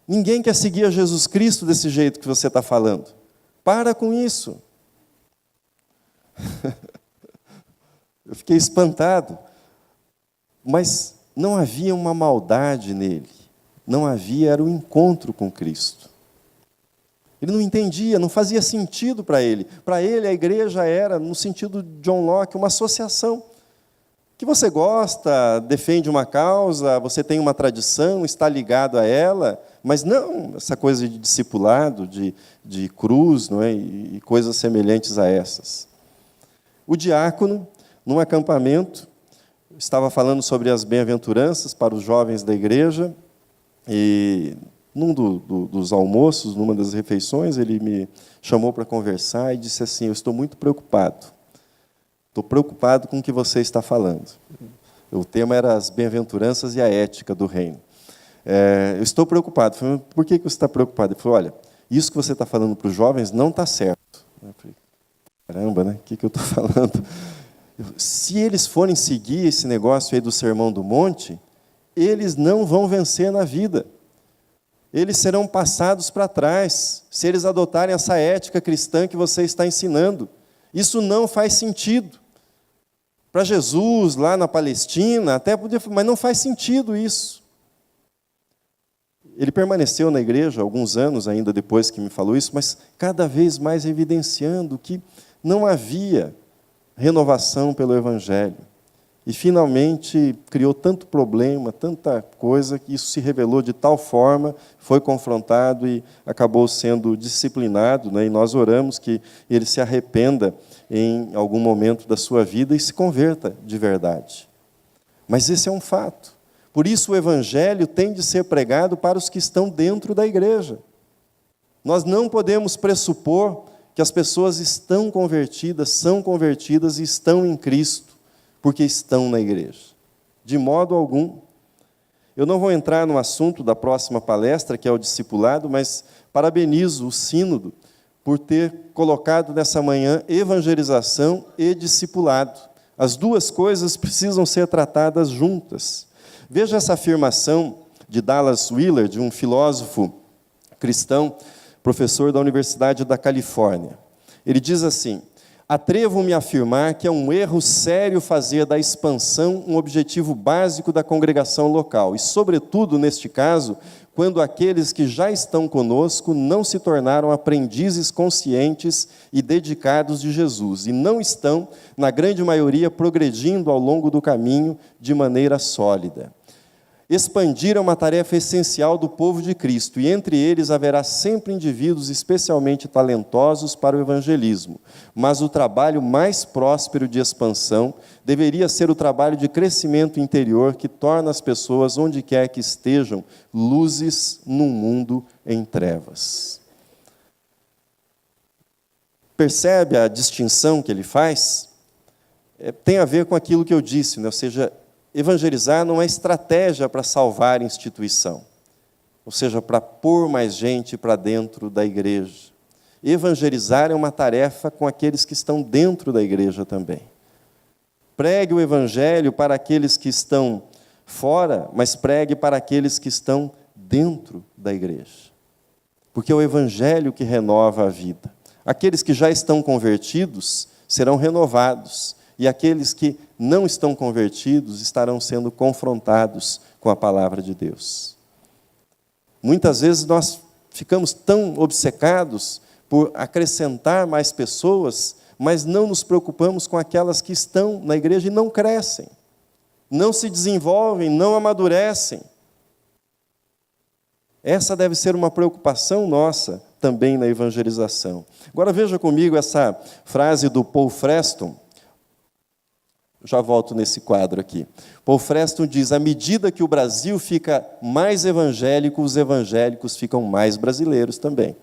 [SPEAKER 1] Ninguém quer seguir a Jesus Cristo desse jeito que você está falando. Para com isso. Eu fiquei espantado, mas não havia uma maldade nele, não havia, era um encontro com Cristo. Ele não entendia, não fazia sentido para ele. Para ele, a igreja era, no sentido de John Locke, uma associação. Que você gosta, defende uma causa, você tem uma tradição, está ligado a ela, mas não essa coisa de discipulado, de cruz, não é? E coisas semelhantes a essas. O diácono, num acampamento, estava falando sobre as bem-aventuranças para os jovens da igreja, e num dos almoços, numa das refeições, ele me chamou para conversar e disse assim: eu estou muito preocupado. Estou preocupado com o que você está falando. O tema era as bem-aventuranças e a ética do reino. Eu estou preocupado. Eu falei: por que você está preocupado? Ele falou: olha, isso que você está falando para os jovens não está certo. Eu falei: caramba, né? O que eu estou falando? Se eles forem seguir esse negócio aí do Sermão do Monte, eles não vão vencer na vida. Eles serão passados para trás, se eles adotarem essa ética cristã que você está ensinando. Isso não faz sentido. Para Jesus, lá na Palestina, até podia, mas não faz sentido isso. Ele permaneceu na igreja alguns anos ainda depois que me falou isso, mas cada vez mais evidenciando que não havia renovação pelo Evangelho. E, finalmente, criou tanto problema, tanta coisa, que isso se revelou de tal forma, foi confrontado e acabou sendo disciplinado, né? E nós oramos que ele se arrependa em algum momento da sua vida e se converta de verdade. Mas esse é um fato. Por isso o Evangelho tem de ser pregado para os que estão dentro da igreja. Nós não podemos pressupor que as pessoas estão convertidas, são convertidas e estão em Cristo, porque estão na igreja. De modo algum. Eu não vou entrar no assunto da próxima palestra, que é o discipulado, mas parabenizo o Sínodo por ter colocado nessa manhã evangelização e discipulado. As duas coisas precisam ser tratadas juntas. Veja essa afirmação de Dallas Willard, um filósofo cristão, professor da Universidade da Califórnia. Ele diz assim: atrevo-me a afirmar que é um erro sério fazer da expansão um objetivo básico da congregação local, e, sobretudo, neste caso, quando aqueles que já estão conosco não se tornaram aprendizes conscientes e dedicados de Jesus, e não estão, na grande maioria, progredindo ao longo do caminho de maneira sólida. Expandir é uma tarefa essencial do povo de Cristo, e entre eles haverá sempre indivíduos especialmente talentosos para o evangelismo. Mas o trabalho mais próspero de expansão deveria ser o trabalho de crescimento interior que torna as pessoas, onde quer que estejam, luzes num mundo em trevas. Percebe a distinção que ele faz? Tem a ver com aquilo que eu disse, né? Ou seja, evangelizar não é estratégia para salvar a instituição, ou seja, para pôr mais gente para dentro da igreja. Evangelizar é uma tarefa com aqueles que estão dentro da igreja também. Pregue o evangelho para aqueles que estão fora, mas pregue para aqueles que estão dentro da igreja. Porque é o evangelho que renova a vida. Aqueles que já estão convertidos serão renovados, e aqueles que não estão convertidos estarão sendo confrontados com a palavra de Deus. Muitas vezes nós ficamos tão obcecados por acrescentar mais pessoas, mas não nos preocupamos com aquelas que estão na igreja e não crescem, não se desenvolvem, não amadurecem. Essa deve ser uma preocupação nossa também na evangelização. Agora veja comigo essa frase do Paul Freston. Já volto nesse quadro aqui. Paul Freston diz, à medida que o Brasil fica mais evangélico, os evangélicos ficam mais brasileiros também.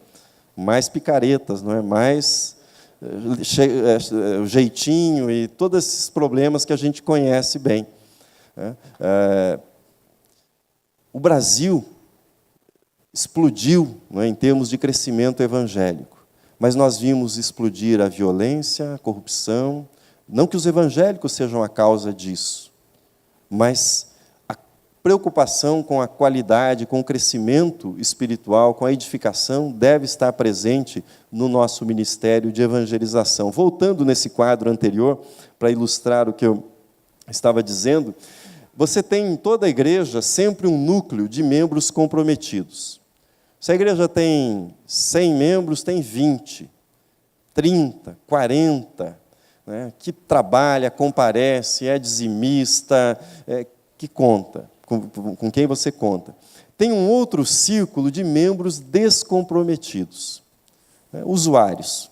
[SPEAKER 1] Mais picaretas, não é? Mais o jeitinho e todos esses problemas que a gente conhece bem. O Brasil explodiu, não é, em termos de crescimento evangélico, mas nós vimos explodir a violência, a corrupção. Não que os evangélicos sejam a causa disso, mas a preocupação com a qualidade, com o crescimento espiritual, com a edificação, deve estar presente no nosso ministério de evangelização. Voltando nesse quadro anterior, para ilustrar o que eu estava dizendo, você tem em toda a igreja sempre um núcleo de membros comprometidos. Se a igreja tem 100 membros, tem 20, 30, 40, né, que trabalha, comparece, é dizimista, que conta, com quem você conta. Tem um outro círculo de membros descomprometidos, né, usuários.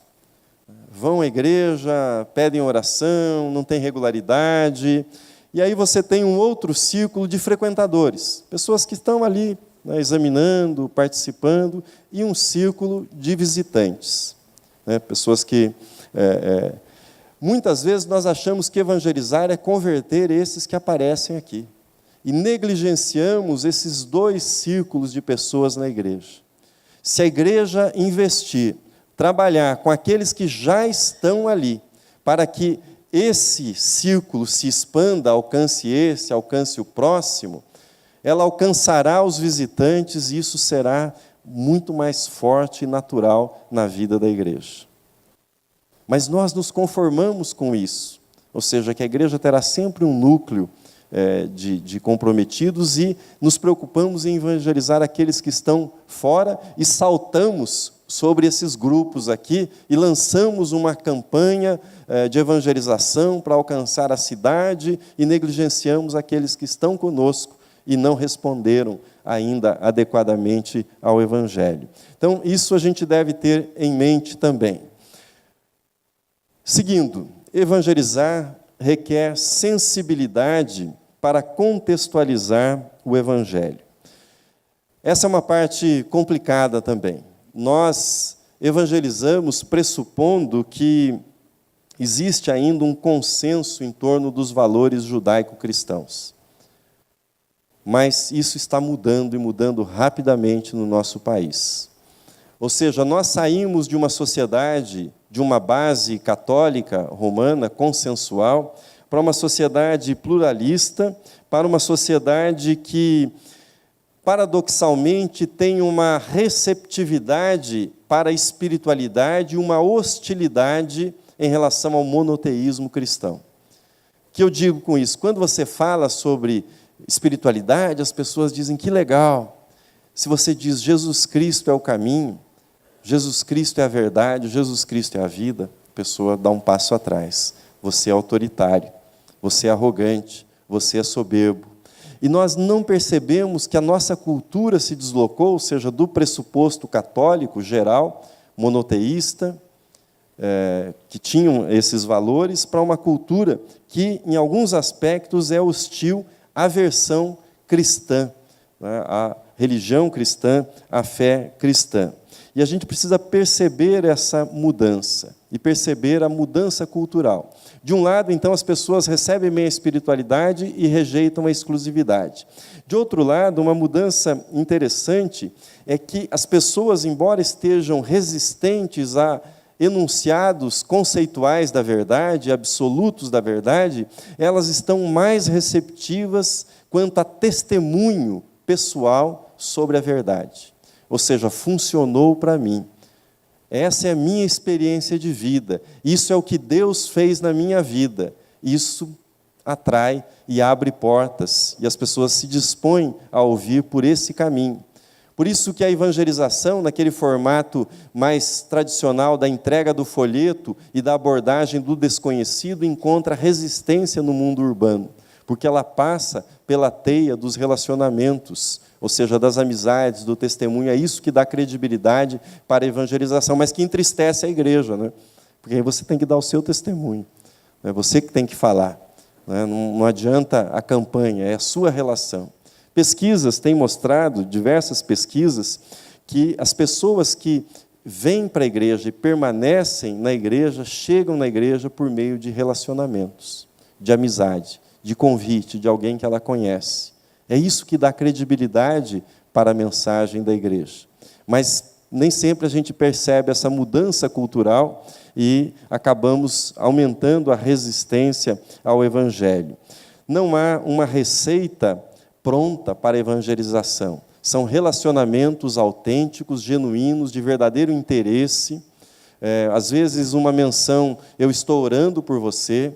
[SPEAKER 1] Vão à igreja, pedem oração, não tem regularidade. E aí você tem um outro círculo de frequentadores, pessoas que estão ali, né, examinando, participando, e um círculo de visitantes, né, pessoas que... Muitas vezes nós achamos que evangelizar é converter esses que aparecem aqui. E negligenciamos esses dois círculos de pessoas na igreja. Se a igreja investir, trabalhar com aqueles que já estão ali, para que esse círculo se expanda, alcance esse, alcance o próximo, ela alcançará os visitantes e isso será muito mais forte e natural na vida da igreja. Mas nós nos conformamos com isso, ou seja, que a igreja terá sempre um núcleo de comprometidos e nos preocupamos em evangelizar aqueles que estão fora e saltamos sobre esses grupos aqui e lançamos uma campanha de evangelização para alcançar a cidade e negligenciamos aqueles que estão conosco e não responderam ainda adequadamente ao evangelho. Então, isso a gente deve ter em mente também. Seguindo, evangelizar requer sensibilidade para contextualizar o evangelho. Essa é uma parte complicada também. Nós evangelizamos pressupondo que existe ainda um consenso em torno dos valores judaico-cristãos. Mas isso está mudando e mudando rapidamente no nosso país. Ou seja, nós saímos de uma sociedade, de uma base católica romana, consensual, para uma sociedade pluralista, para uma sociedade que, paradoxalmente, tem uma receptividade para a espiritualidade e uma hostilidade em relação ao monoteísmo cristão. O que eu digo com isso? Quando você fala sobre espiritualidade, as pessoas dizem que legal. Se você diz Jesus Cristo é o caminho, Jesus Cristo é a verdade, Jesus Cristo é a vida, a pessoa dá um passo atrás. Você é autoritário, você é arrogante, você é soberbo. E nós não percebemos que a nossa cultura se deslocou, ou seja, do pressuposto católico geral, monoteísta, que tinham esses valores, para uma cultura que, em alguns aspectos, é hostil à versão cristã, né, à religião cristã, à fé cristã. E a gente precisa perceber essa mudança, e perceber a mudança cultural. De um lado, então, as pessoas recebem bem a espiritualidade e rejeitam a exclusividade. De outro lado, uma mudança interessante é que as pessoas, embora estejam resistentes a enunciados conceituais da verdade, absolutos da verdade, elas estão mais receptivas quanto a testemunho pessoal sobre a verdade. Ou seja, funcionou para mim. Essa é a minha experiência de vida. Isso é o que Deus fez na minha vida. Isso atrai e abre portas, e as pessoas se dispõem a ouvir por esse caminho. Por isso que a evangelização, naquele formato mais tradicional da entrega do folheto e da abordagem do desconhecido, encontra resistência no mundo urbano, porque ela passa pela teia dos relacionamentos, ou seja, das amizades, do testemunho. É isso que dá credibilidade para a evangelização, mas que entristece a igreja, né? Porque aí você tem que dar o seu testemunho, é você que tem que falar. né? Não adianta a campanha, é a sua relação. Pesquisas têm mostrado, diversas pesquisas, que as pessoas que vêm para a igreja e permanecem na igreja, chegam na igreja por meio de relacionamentos, de amizade, de convite, de alguém que ela conhece. É isso que dá credibilidade para a mensagem da igreja. Mas nem sempre a gente percebe essa mudança cultural e acabamos aumentando a resistência ao evangelho. Não há uma receita pronta para a evangelização. São relacionamentos autênticos, genuínos, de verdadeiro interesse. Às vezes, uma menção, eu estou orando por você,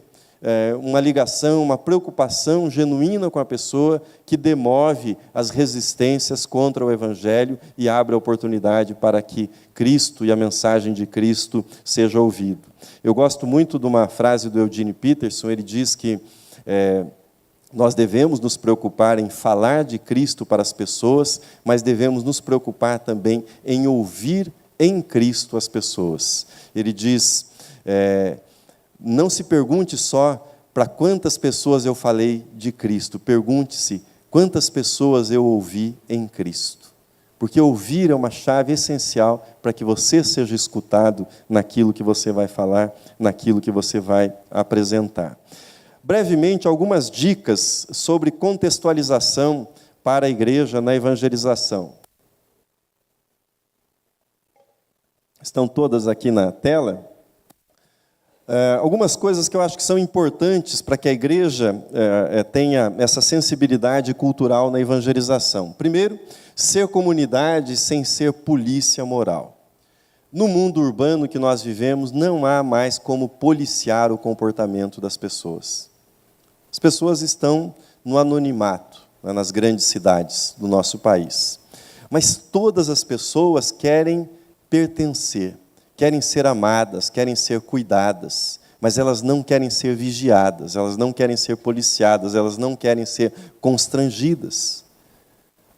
[SPEAKER 1] uma ligação, uma preocupação genuína com a pessoa que demove as resistências contra o Evangelho e abre a oportunidade para que Cristo e a mensagem de Cristo seja ouvido. Eu gosto muito de uma frase do Eugene Peterson. Ele diz que nós devemos nos preocupar em falar de Cristo para as pessoas, mas devemos nos preocupar também em ouvir em Cristo as pessoas. Ele diz, não se pergunte só para quantas pessoas eu falei de Cristo, pergunte-se quantas pessoas eu ouvi em Cristo. Porque ouvir é uma chave essencial para que você seja escutado naquilo que você vai falar, naquilo que você vai apresentar. Brevemente, algumas dicas sobre contextualização para a igreja na evangelização. Estão todas aqui na tela. Algumas coisas que eu acho que são importantes para que a igreja tenha essa sensibilidade cultural na evangelização. Primeiro, ser comunidade sem ser polícia moral. No mundo urbano que nós vivemos, não há mais como policiar o comportamento das pessoas. As pessoas estão no anonimato, nas grandes cidades do nosso país. Mas todas as pessoas querem pertencer, querem ser amadas, querem ser cuidadas, mas elas não querem ser vigiadas, elas não querem ser policiadas, elas não querem ser constrangidas.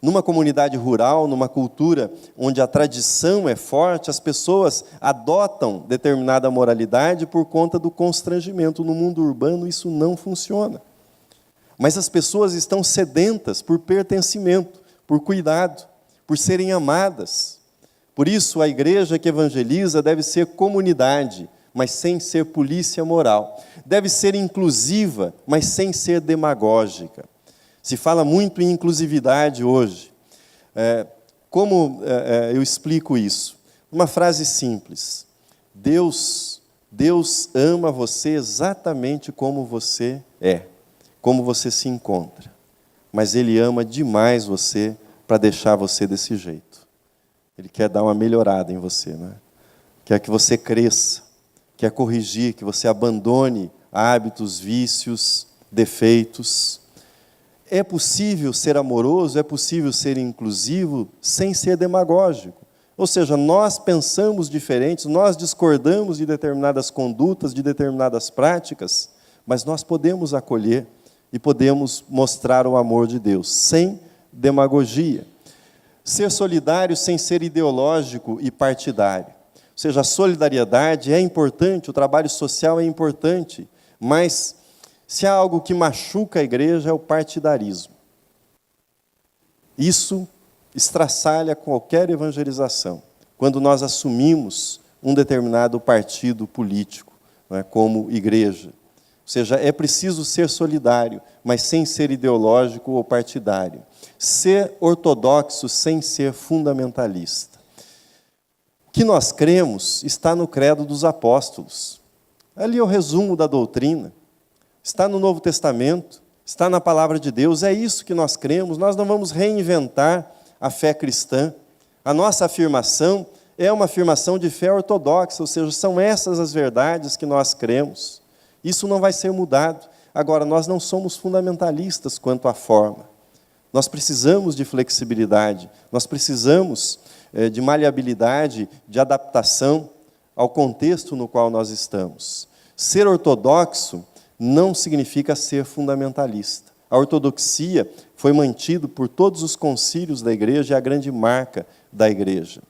[SPEAKER 1] Numa comunidade rural, numa cultura onde a tradição é forte, as pessoas adotam determinada moralidade por conta do constrangimento. No mundo urbano isso não funciona. Mas as pessoas estão sedentas por pertencimento, por cuidado, por serem amadas. Por isso, a igreja que evangeliza deve ser comunidade, mas sem ser polícia moral. Deve ser inclusiva, mas sem ser demagógica. Se fala muito em inclusividade hoje. Como eu explico isso? Uma frase simples. Deus ama você exatamente como você é, como você se encontra. Mas Ele ama demais você para deixar você desse jeito. Ele quer dar uma melhorada em você, né? Quer que você cresça, quer corrigir, que você abandone hábitos, vícios, defeitos. É possível ser amoroso, é possível ser inclusivo sem ser demagógico. Ou seja, nós pensamos diferentes, nós discordamos de determinadas condutas, de determinadas práticas, mas nós podemos acolher e podemos mostrar o amor de Deus, sem demagogia. Ser solidário sem ser ideológico e partidário. Ou seja, a solidariedade é importante, o trabalho social é importante, mas se há algo que machuca a igreja é o partidarismo. Isso estraçalha qualquer evangelização, quando nós assumimos um determinado partido político, não é, como igreja. Ou seja, é preciso ser solidário, mas sem ser ideológico ou partidário. Ser ortodoxo sem ser fundamentalista. O que nós cremos está no credo dos apóstolos. Ali é o resumo da doutrina. Está no Novo Testamento, está na palavra de Deus. É isso que nós cremos. Nós não vamos reinventar a fé cristã. A nossa afirmação é uma afirmação de fé ortodoxa, ou seja, são essas as verdades que nós cremos. Isso não vai ser mudado. Agora, nós não somos fundamentalistas quanto à forma. Nós precisamos de flexibilidade, nós precisamos de maleabilidade, de adaptação ao contexto no qual nós estamos. Ser ortodoxo não significa ser fundamentalista. A ortodoxia foi mantida por todos os concílios da igreja, é a grande marca da igreja.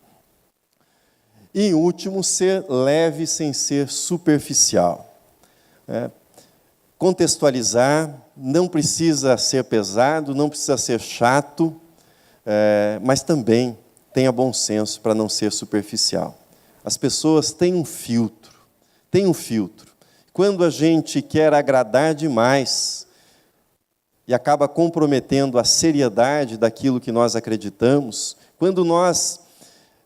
[SPEAKER 1] E, em último, ser leve sem ser superficial. contextualizar, não precisa ser pesado, não precisa ser chato, mas também tenha bom senso para não ser superficial. As pessoas têm um filtro. Quando a gente quer agradar demais e acaba comprometendo a seriedade daquilo que nós acreditamos,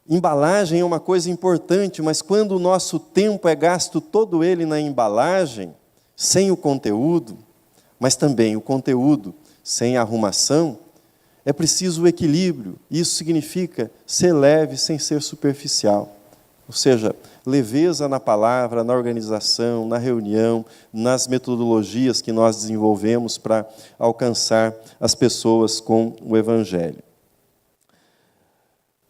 [SPEAKER 1] embalagem é uma coisa importante, mas quando o nosso tempo é gasto todo ele na embalagem, sem o conteúdo, mas também o conteúdo sem a arrumação, é preciso o equilíbrio. Isso significa ser leve sem ser superficial. Ou seja, leveza na palavra, na organização, na reunião, nas metodologias que nós desenvolvemos para alcançar as pessoas com o Evangelho.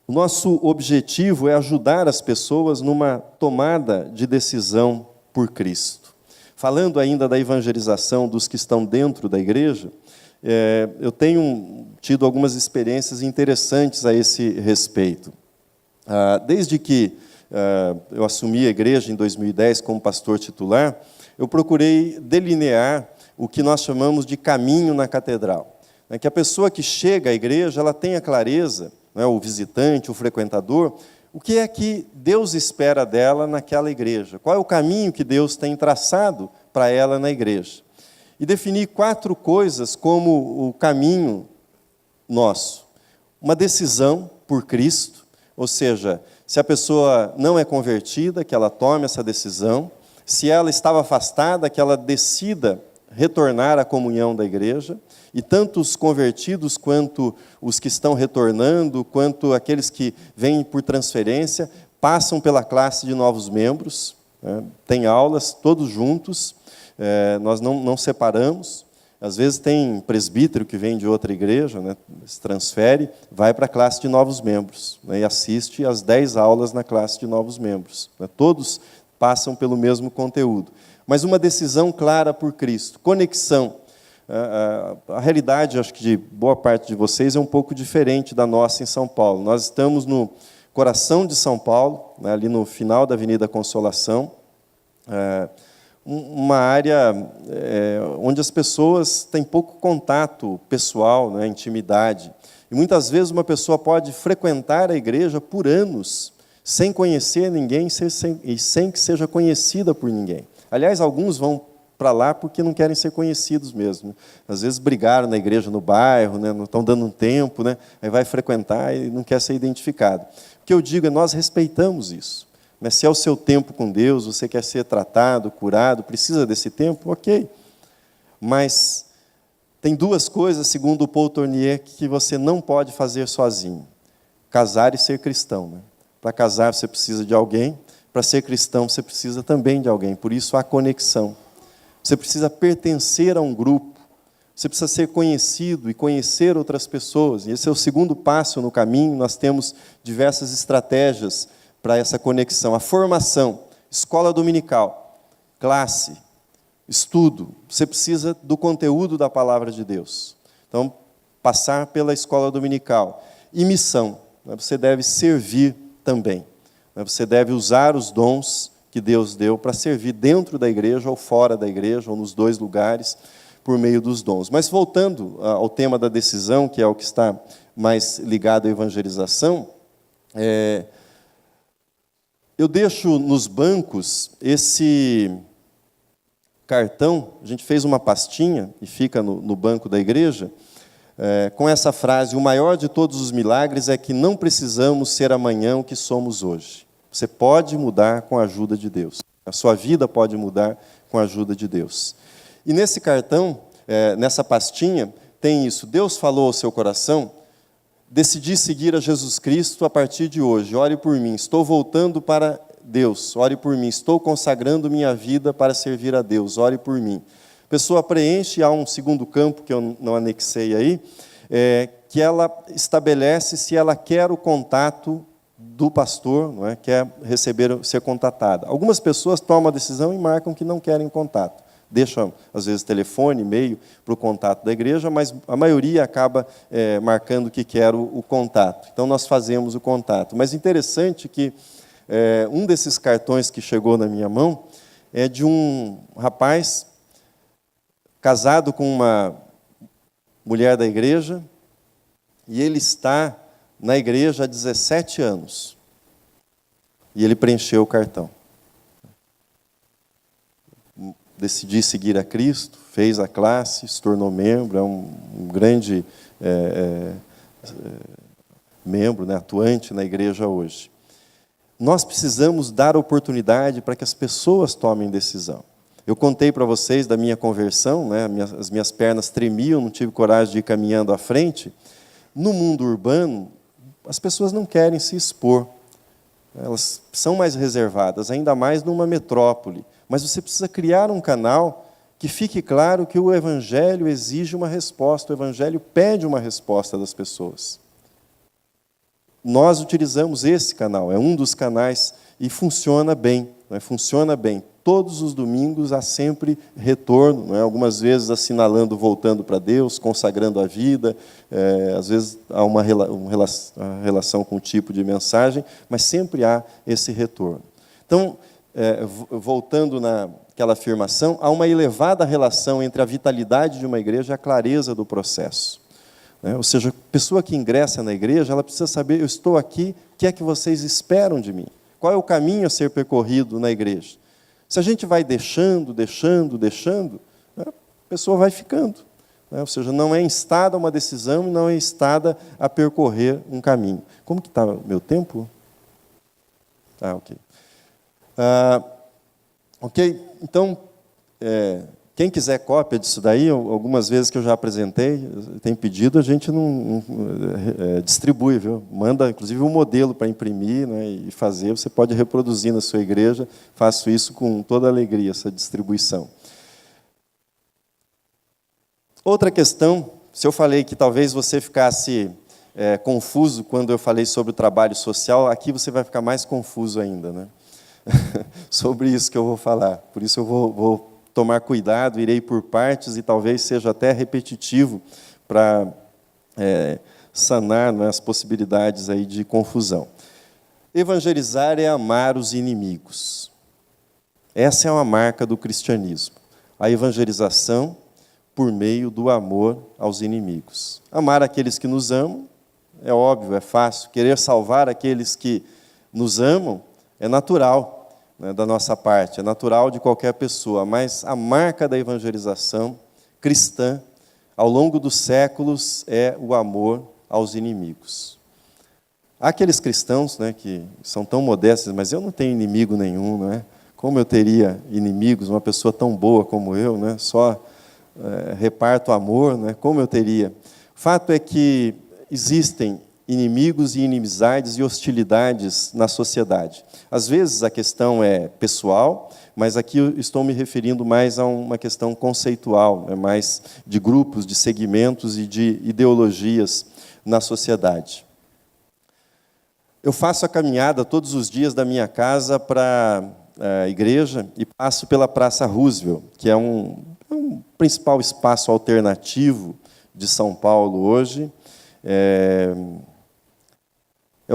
[SPEAKER 1] O nosso objetivo é ajudar as pessoas numa tomada de decisão por Cristo. Falando ainda da evangelização dos que estão dentro da igreja, eu tenho tido algumas experiências interessantes a esse respeito. Desde que eu assumi a igreja em 2010 como pastor titular, eu procurei delinear o que nós chamamos de caminho na catedral. Que a pessoa que chega à igreja, ela tenha clareza, o visitante, o frequentador, o que é que Deus espera dela naquela igreja? Qual é o caminho que Deus tem traçado para ela na igreja? E definir 4 coisas como o caminho nosso. Uma decisão por Cristo, ou seja, se a pessoa não é convertida, que ela tome essa decisão. Se ela estava afastada, que ela decida retornar à comunhão da igreja. E tanto os convertidos, quanto os que estão retornando, quanto aqueles que vêm por transferência, passam pela classe de novos membros. Tem aulas, todos juntos, nós não separamos. Às vezes tem presbítero que vem de outra igreja, se transfere, vai para a classe de novos membros, e assiste às 10 aulas na classe de novos membros. Todos passam pelo mesmo conteúdo. Mas uma decisão clara por Cristo. Conexão. A realidade, acho que de boa parte de vocês, é um pouco diferente da nossa em São Paulo. Nós estamos no coração de São Paulo, ali no final da Avenida Consolação, uma área onde as pessoas têm pouco contato pessoal, intimidade. E muitas vezes uma pessoa pode frequentar a igreja por anos, sem conhecer ninguém e sem que seja conhecida por ninguém. Aliás, alguns vão para lá porque não querem ser conhecidos mesmo. Às vezes brigaram na igreja no bairro, não estão dando um tempo, aí vai frequentar e não quer ser identificado. O que eu digo é, nós respeitamos isso. Mas se é o seu tempo com Deus, você quer ser tratado, curado, precisa desse tempo, ok. Mas tem 2 coisas, segundo o Paul Tournier, que você não pode fazer sozinho. Casar e ser cristão. Para casar você precisa de alguém, para ser cristão você precisa também de alguém. Por isso há conexão. Você precisa pertencer a um grupo. Você precisa ser conhecido e conhecer outras pessoas. E esse é o segundo passo no caminho. Nós temos diversas estratégias para essa conexão. A formação, escola dominical, classe, estudo. Você precisa do conteúdo da palavra de Deus. Então, passar pela escola dominical. E missão. Você deve servir também. Você deve usar os dons que Deus deu para servir dentro da igreja ou fora da igreja, ou nos 2 lugares, por meio dos dons. Mas voltando ao tema da decisão, que é o que está mais ligado à evangelização, eu deixo nos bancos esse cartão, a gente fez uma pastinha e fica no banco da igreja, com essa frase: o maior de todos os milagres é que não precisamos ser amanhã o que somos hoje. Você pode mudar com a ajuda de Deus. A sua vida pode mudar com a ajuda de Deus. E nesse cartão, nessa pastinha, tem isso: Deus falou ao seu coração, decidi seguir a Jesus Cristo a partir de hoje. Ore por mim, estou voltando para Deus. Ore por mim, estou consagrando minha vida para servir a Deus. Ore por mim. A pessoa preenche, há um segundo campo que eu não anexei aí, que ela estabelece se ela quer o contato do pastor, quer ser contatada. Algumas pessoas tomam a decisão e marcam que não querem contato. Deixam, às vezes, telefone, e-mail para o contato da igreja, mas a maioria acaba marcando que quer o contato. Então, nós fazemos o contato. Mas interessante que um desses cartões que chegou na minha mão é de um rapaz casado com uma mulher da igreja, e ele está na igreja há 17 anos. E ele preencheu o cartão. Decidi seguir a Cristo, fez a classe, se tornou membro, é um grande membro, né, atuante na igreja hoje. Nós precisamos dar oportunidade para que as pessoas tomem decisão. Eu contei para vocês da minha conversão, né, as minhas pernas tremiam, não tive coragem de ir caminhando à frente. No mundo urbano, as pessoas não querem se expor. Elas são mais reservadas, ainda mais numa metrópole. Mas você precisa criar um canal que fique claro que o Evangelho exige uma resposta, o Evangelho pede uma resposta das pessoas. Nós utilizamos esse canal, é um dos canais, e funciona bem. Funciona bem. Todos os domingos há sempre retorno, algumas vezes assinalando, voltando para Deus, consagrando a vida, às vezes há uma relação com o tipo de mensagem, mas sempre há esse retorno. Então, voltando naquela afirmação, há uma elevada relação entre a vitalidade de uma igreja e a clareza do processo. Ou seja, a pessoa que ingressa na igreja, ela precisa saber, eu estou aqui, o que é que vocês esperam de mim? Qual é o caminho a ser percorrido na igreja? Se a gente vai deixando, a pessoa vai ficando. Ou seja, não é instada a uma decisão e não é instada a percorrer um caminho. Como que está o meu tempo? Ok. Ok, então, quem quiser cópia disso daí, algumas vezes que eu já apresentei, tem pedido, a gente não distribui, viu? Manda, inclusive, um modelo para imprimir, né, e fazer. Você pode reproduzir na sua igreja. Faço isso com toda alegria, essa distribuição. Outra questão, se eu falei que talvez você ficasse confuso quando eu falei sobre o trabalho social, aqui você vai ficar mais confuso ainda, né? Sobre isso que eu vou falar. Por isso eu vou tomar cuidado, irei por partes e talvez seja até repetitivo para sanar, né, as possibilidades aí de confusão. Evangelizar é amar os inimigos. Essa é uma marca do cristianismo. A evangelização por meio do amor aos inimigos. Amar aqueles que nos amam é óbvio, é fácil. Querer salvar aqueles que nos amam é natural, né, da nossa parte, é natural de qualquer pessoa, mas a marca da evangelização cristã, ao longo dos séculos, é o amor aos inimigos. Há aqueles cristãos, né, que são tão modestos, mas eu não tenho inimigo nenhum, né? Como eu teria inimigos, uma pessoa tão boa como eu, né? Só reparto amor, né? Como eu teria? O fato é que existem inimigos e inimizades e hostilidades na sociedade. Às vezes a questão é pessoal, mas aqui eu estou me referindo mais a uma questão conceitual, mais de grupos, de segmentos e de ideologias na sociedade. Eu faço a caminhada todos os dias da minha casa para a igreja e passo pela Praça Roosevelt, que é um principal espaço alternativo de São Paulo hoje. É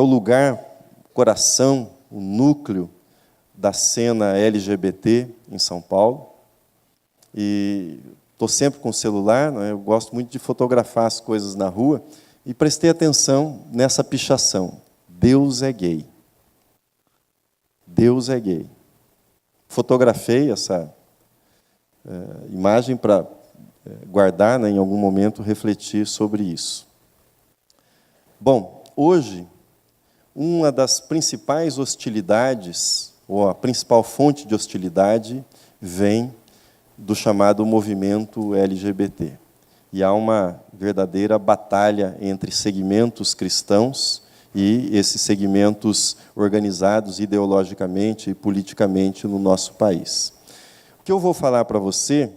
[SPEAKER 1] o lugar, o coração, o núcleo da cena LGBT em São Paulo. E estou sempre com o celular, né? Eu gosto muito de fotografar as coisas na rua, e prestei atenção nessa pichação. Deus é gay. Deus é gay. Fotografei essa imagem para guardar, né, em algum momento, refletir sobre isso. Bom, hoje, uma das principais hostilidades, ou a principal fonte de hostilidade, vem do chamado movimento LGBT. E há uma verdadeira batalha entre segmentos cristãos e esses segmentos organizados ideologicamente e politicamente no nosso país. O que eu vou falar para você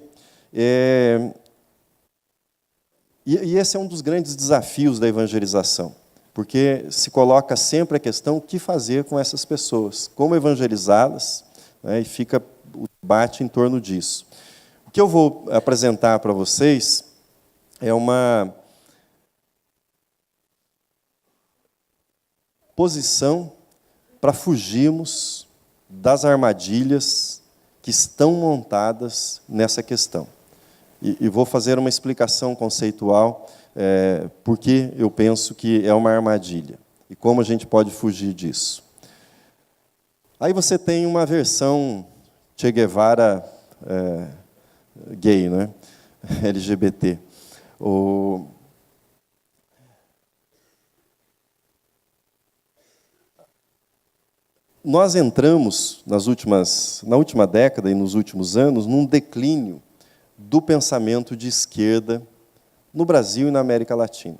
[SPEAKER 1] e esse é um dos grandes desafios da evangelização, porque se coloca sempre a questão: o que fazer com essas pessoas? Como evangelizá-las? Né, e fica o debate em torno disso. O que eu vou apresentar para vocês é uma posição para fugirmos das armadilhas que estão montadas nessa questão. E vou fazer uma explicação conceitual, porque eu penso que é uma armadilha, e como a gente pode fugir disso. Aí você tem uma versão Che Guevara gay, né? LGBT. Nós entramos, na última década e nos últimos anos, num declínio do pensamento de esquerda no Brasil e na América Latina.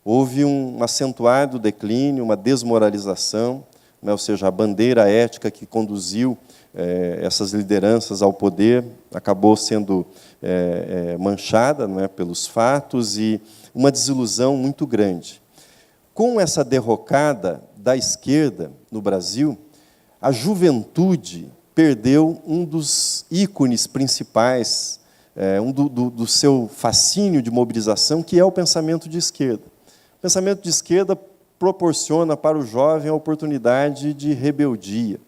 [SPEAKER 1] Houve um acentuado declínio, uma desmoralização, né, ou seja, a bandeira ética que conduziu essas lideranças ao poder acabou sendo manchada, né, pelos fatos, e uma desilusão muito grande. Com essa derrocada da esquerda no Brasil, a juventude perdeu um dos ícones principais, do seu fascínio de mobilização, que é o pensamento de esquerda. O pensamento de esquerda proporciona para o jovem a oportunidade de rebeldia,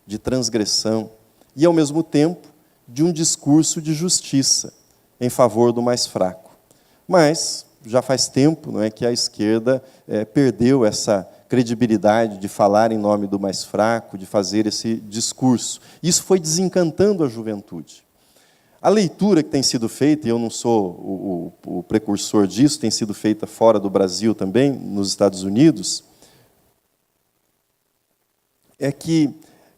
[SPEAKER 1] de transgressão, e, ao mesmo tempo, de um discurso de justiça em favor do mais fraco. Mas já faz tempo, não é, que a esquerda perdeu essa credibilidade de falar em nome do mais fraco, de fazer esse discurso. Isso foi desencantando a juventude. A leitura que tem sido feita, e eu não sou o precursor disso, tem sido feita fora do Brasil também, nos Estados Unidos, é que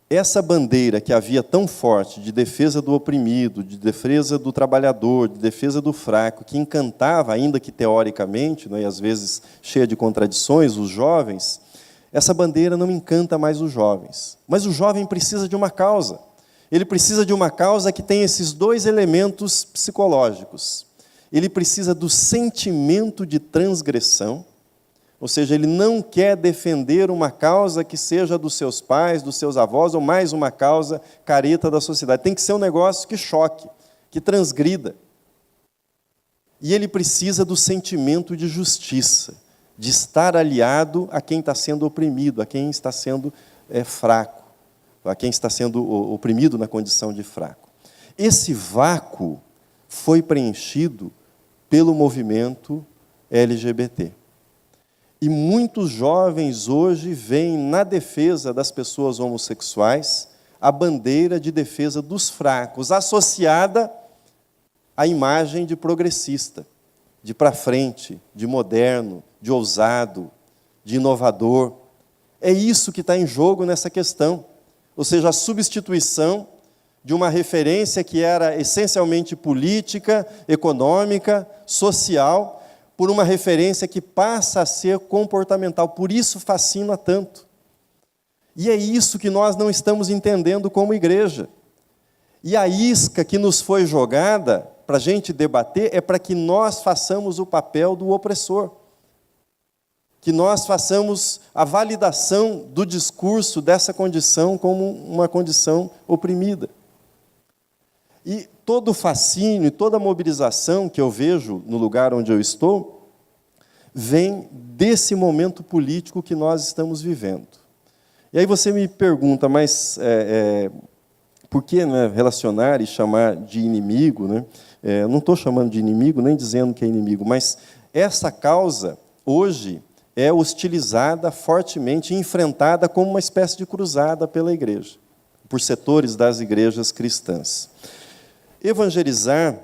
[SPEAKER 1] essa bandeira que havia tão forte de defesa do oprimido, de defesa do trabalhador, de defesa do fraco, que encantava, ainda que teoricamente, né, e às vezes cheia de contradições, os jovens, essa bandeira não encanta mais os jovens. Mas o jovem precisa de uma causa. Ele precisa de uma causa que tem esses dois elementos psicológicos. Ele precisa do sentimento de transgressão, ou seja, ele não quer defender uma causa que seja dos seus pais, dos seus avós, ou mais uma causa careta da sociedade. Tem que ser um negócio que choque, que transgrida. E ele precisa do sentimento de justiça, de estar aliado a quem está sendo oprimido, a quem está sendo fraco, a quem está sendo oprimido na condição de fraco. Esse vácuo foi preenchido pelo movimento LGBT. E muitos jovens hoje veem na defesa das pessoas homossexuais a bandeira de defesa dos fracos, associada à imagem de progressista, de para frente, de moderno, de ousado, de inovador. É isso que está em jogo nessa questão. Ou seja, a substituição de uma referência que era essencialmente política, econômica, social, por uma referência que passa a ser comportamental. Por isso fascina tanto. E é isso que nós não estamos entendendo como igreja. E a isca que nos foi jogada para a gente debater é para que nós façamos o papel do opressor. Que nós façamos a validação do discurso dessa condição como uma condição oprimida. E todo o fascínio, toda a mobilização que eu vejo no lugar onde eu estou, vem desse momento político que nós estamos vivendo. E aí você me pergunta, mas por que, né, relacionar e chamar de inimigo? Né? Eu não estou chamando de inimigo, nem dizendo que é inimigo, mas essa causa, hoje, é hostilizada fortemente, enfrentada como uma espécie de cruzada pela igreja, por setores das igrejas cristãs. Evangelizar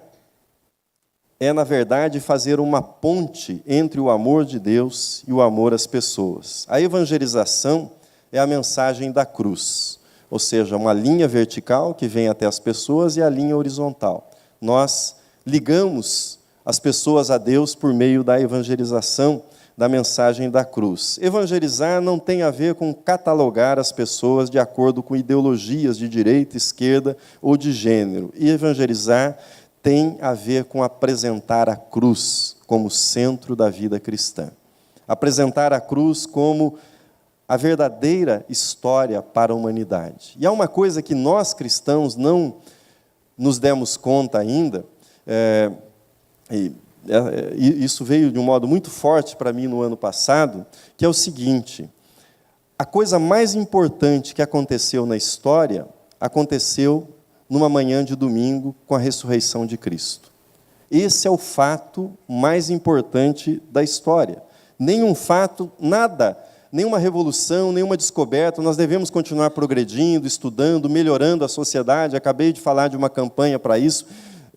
[SPEAKER 1] é, na verdade, fazer uma ponte entre o amor de Deus e o amor às pessoas. A evangelização é a mensagem da cruz, ou seja, uma linha vertical que vem até as pessoas e a linha horizontal. Nós ligamos as pessoas a Deus por meio da evangelização, da mensagem da cruz. Evangelizar não tem a ver com catalogar as pessoas de acordo com ideologias de direita, esquerda ou de gênero. E evangelizar tem a ver com apresentar a cruz como centro da vida cristã. Apresentar a cruz como a verdadeira história para a humanidade. E há uma coisa que nós cristãos não nos demos conta ainda, isso veio de um modo muito forte para mim no ano passado, que é o seguinte: a coisa mais importante que aconteceu na história aconteceu numa manhã de domingo com a ressurreição de Cristo. Esse é o fato mais importante da história. Nenhum fato, nada, nenhuma revolução, nenhuma descoberta, nós devemos continuar progredindo, estudando, melhorando a sociedade. Acabei de falar de uma campanha para isso.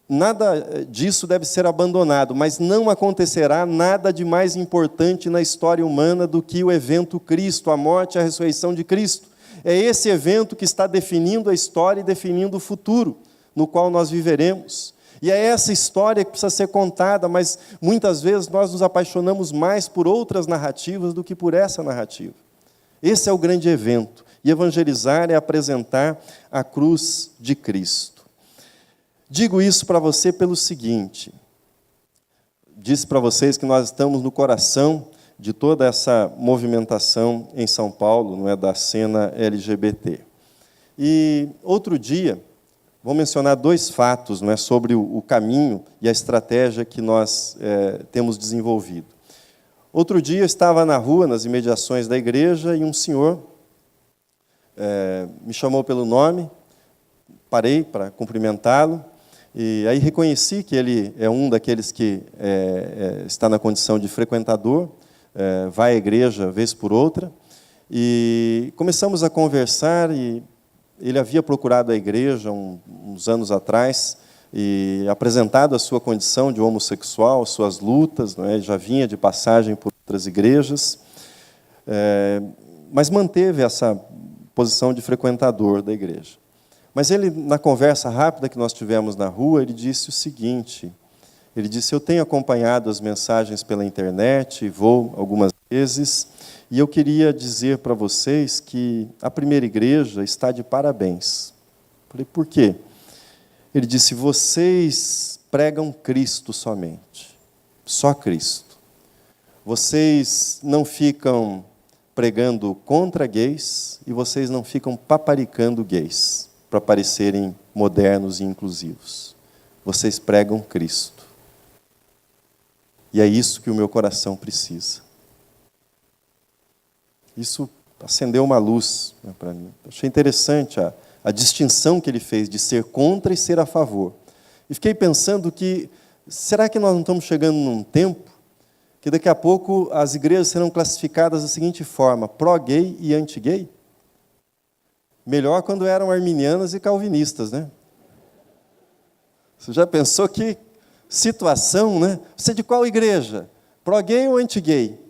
[SPEAKER 1] Nada disso deve ser abandonado, mas não acontecerá nada de mais importante na história humana do que o evento Cristo, a morte e a ressurreição de Cristo. É esse evento que está definindo a história e definindo o futuro no qual nós viveremos. E é essa história que precisa ser contada, mas muitas vezes nós nos apaixonamos mais por outras narrativas do que por essa narrativa. Esse é o grande evento. E evangelizar é apresentar a cruz de Cristo. Digo isso para você pelo seguinte: disse para vocês que nós estamos no coração de toda essa movimentação em São Paulo, não é, da cena LGBT. E outro dia, vou mencionar 2 fatos, não é, sobre o caminho e a estratégia que nós temos desenvolvido. Outro dia eu estava na rua, nas imediações da igreja, e um senhor me chamou pelo nome, parei para cumprimentá-lo, e aí reconheci que ele é um daqueles que está na condição de frequentador, vai à igreja vez por outra, e começamos a conversar, e ele havia procurado a igreja uns anos atrás, e apresentado a sua condição de homossexual, suas lutas, não é? Já vinha de passagem por outras igrejas, mas manteve essa posição de frequentador da igreja. Mas ele, na conversa rápida que nós tivemos na rua, ele disse o seguinte: ele disse: eu tenho acompanhado as mensagens pela internet, vou algumas vezes, e eu queria dizer para vocês que a primeira igreja está de parabéns. Falei: por quê? Ele disse: vocês pregam Cristo somente, só Cristo. Vocês não ficam pregando contra gays e vocês não ficam paparicando gays para parecerem modernos e inclusivos. Vocês pregam Cristo. E é isso que o meu coração precisa. Isso acendeu uma luz, né, para mim. Achei interessante a distinção que ele fez de ser contra e ser a favor. E fiquei pensando que, será que nós não estamos chegando num tempo que daqui a pouco as igrejas serão classificadas da seguinte forma: pró-gay e anti-gay? Melhor quando eram arminianas e calvinistas, né? Você já pensou que situação, né? Você é de qual igreja? Pró-gay ou anti-gay?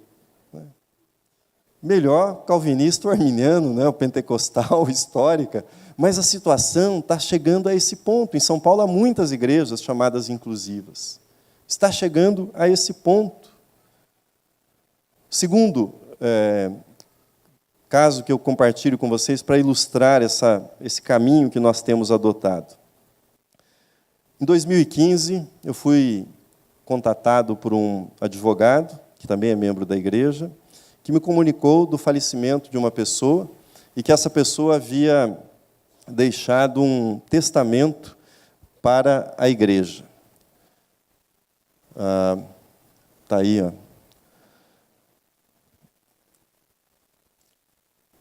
[SPEAKER 1] Melhor calvinista ou arminiano, né? O pentecostal, histórica. Mas a situação está chegando a esse ponto. Em São Paulo há muitas igrejas chamadas inclusivas. Está chegando a esse ponto. Segundo caso que eu compartilho com vocês para ilustrar esse caminho que nós temos adotado. Em 2015, eu fui contatado por um advogado, que também é membro da igreja, que me comunicou do falecimento de uma pessoa e que essa pessoa havia deixado um testamento para a igreja. Está aí, ó.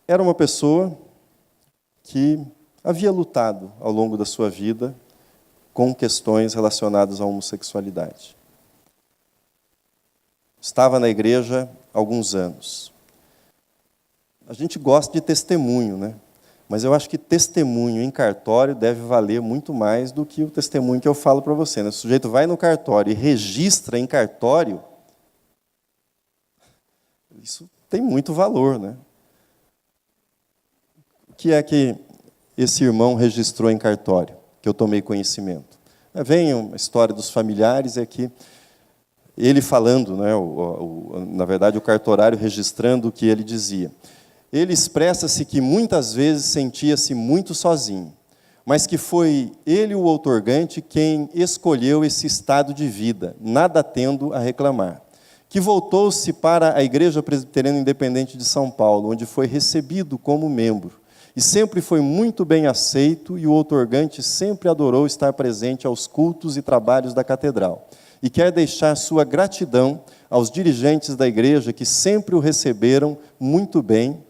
[SPEAKER 1] Era uma pessoa que havia lutado ao longo da sua vida com questões relacionadas à homossexualidade. Estava na igreja há alguns anos. A gente gosta de testemunho, né? Mas eu acho que testemunho em cartório deve valer muito mais do que o testemunho que eu falo para você, né? O sujeito vai no cartório e registra em cartório, isso tem muito valor, né? O que é que esse irmão registrou em cartório, que eu tomei conhecimento? Vem uma história dos familiares, é que ele falando, né, na verdade, o cartorário registrando o que ele dizia. Ele expressa-se que muitas vezes sentia-se muito sozinho, mas que foi ele, o outorgante, quem escolheu esse estado de vida, nada tendo a reclamar. Que voltou-se para a Igreja Presbiteriana Independente de São Paulo, onde foi recebido como membro. E sempre foi muito bem aceito, e o outorgante sempre adorou estar presente aos cultos e trabalhos da catedral. E quer deixar sua gratidão aos dirigentes da igreja que sempre o receberam muito bem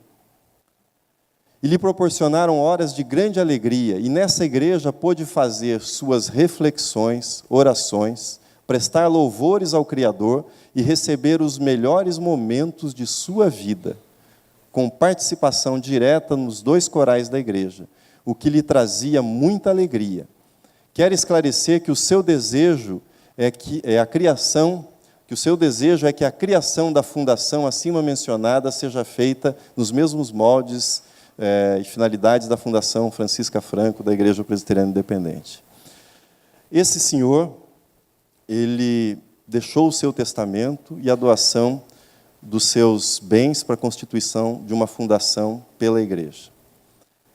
[SPEAKER 1] e lhe proporcionaram horas de grande alegria. E nessa igreja pôde fazer suas reflexões, orações, prestar louvores ao Criador e receber os melhores momentos de sua vida, com participação direta nos 2 corais da igreja, o que lhe trazia muita alegria. Quero esclarecer que o seu desejo é que a criação da fundação acima mencionada seja feita nos mesmos moldes e finalidades da Fundação Francisca Franco, da Igreja Presbiteriana Independente. Esse senhor, ele deixou o seu testamento e a doação dos seus bens para a constituição de uma fundação pela igreja.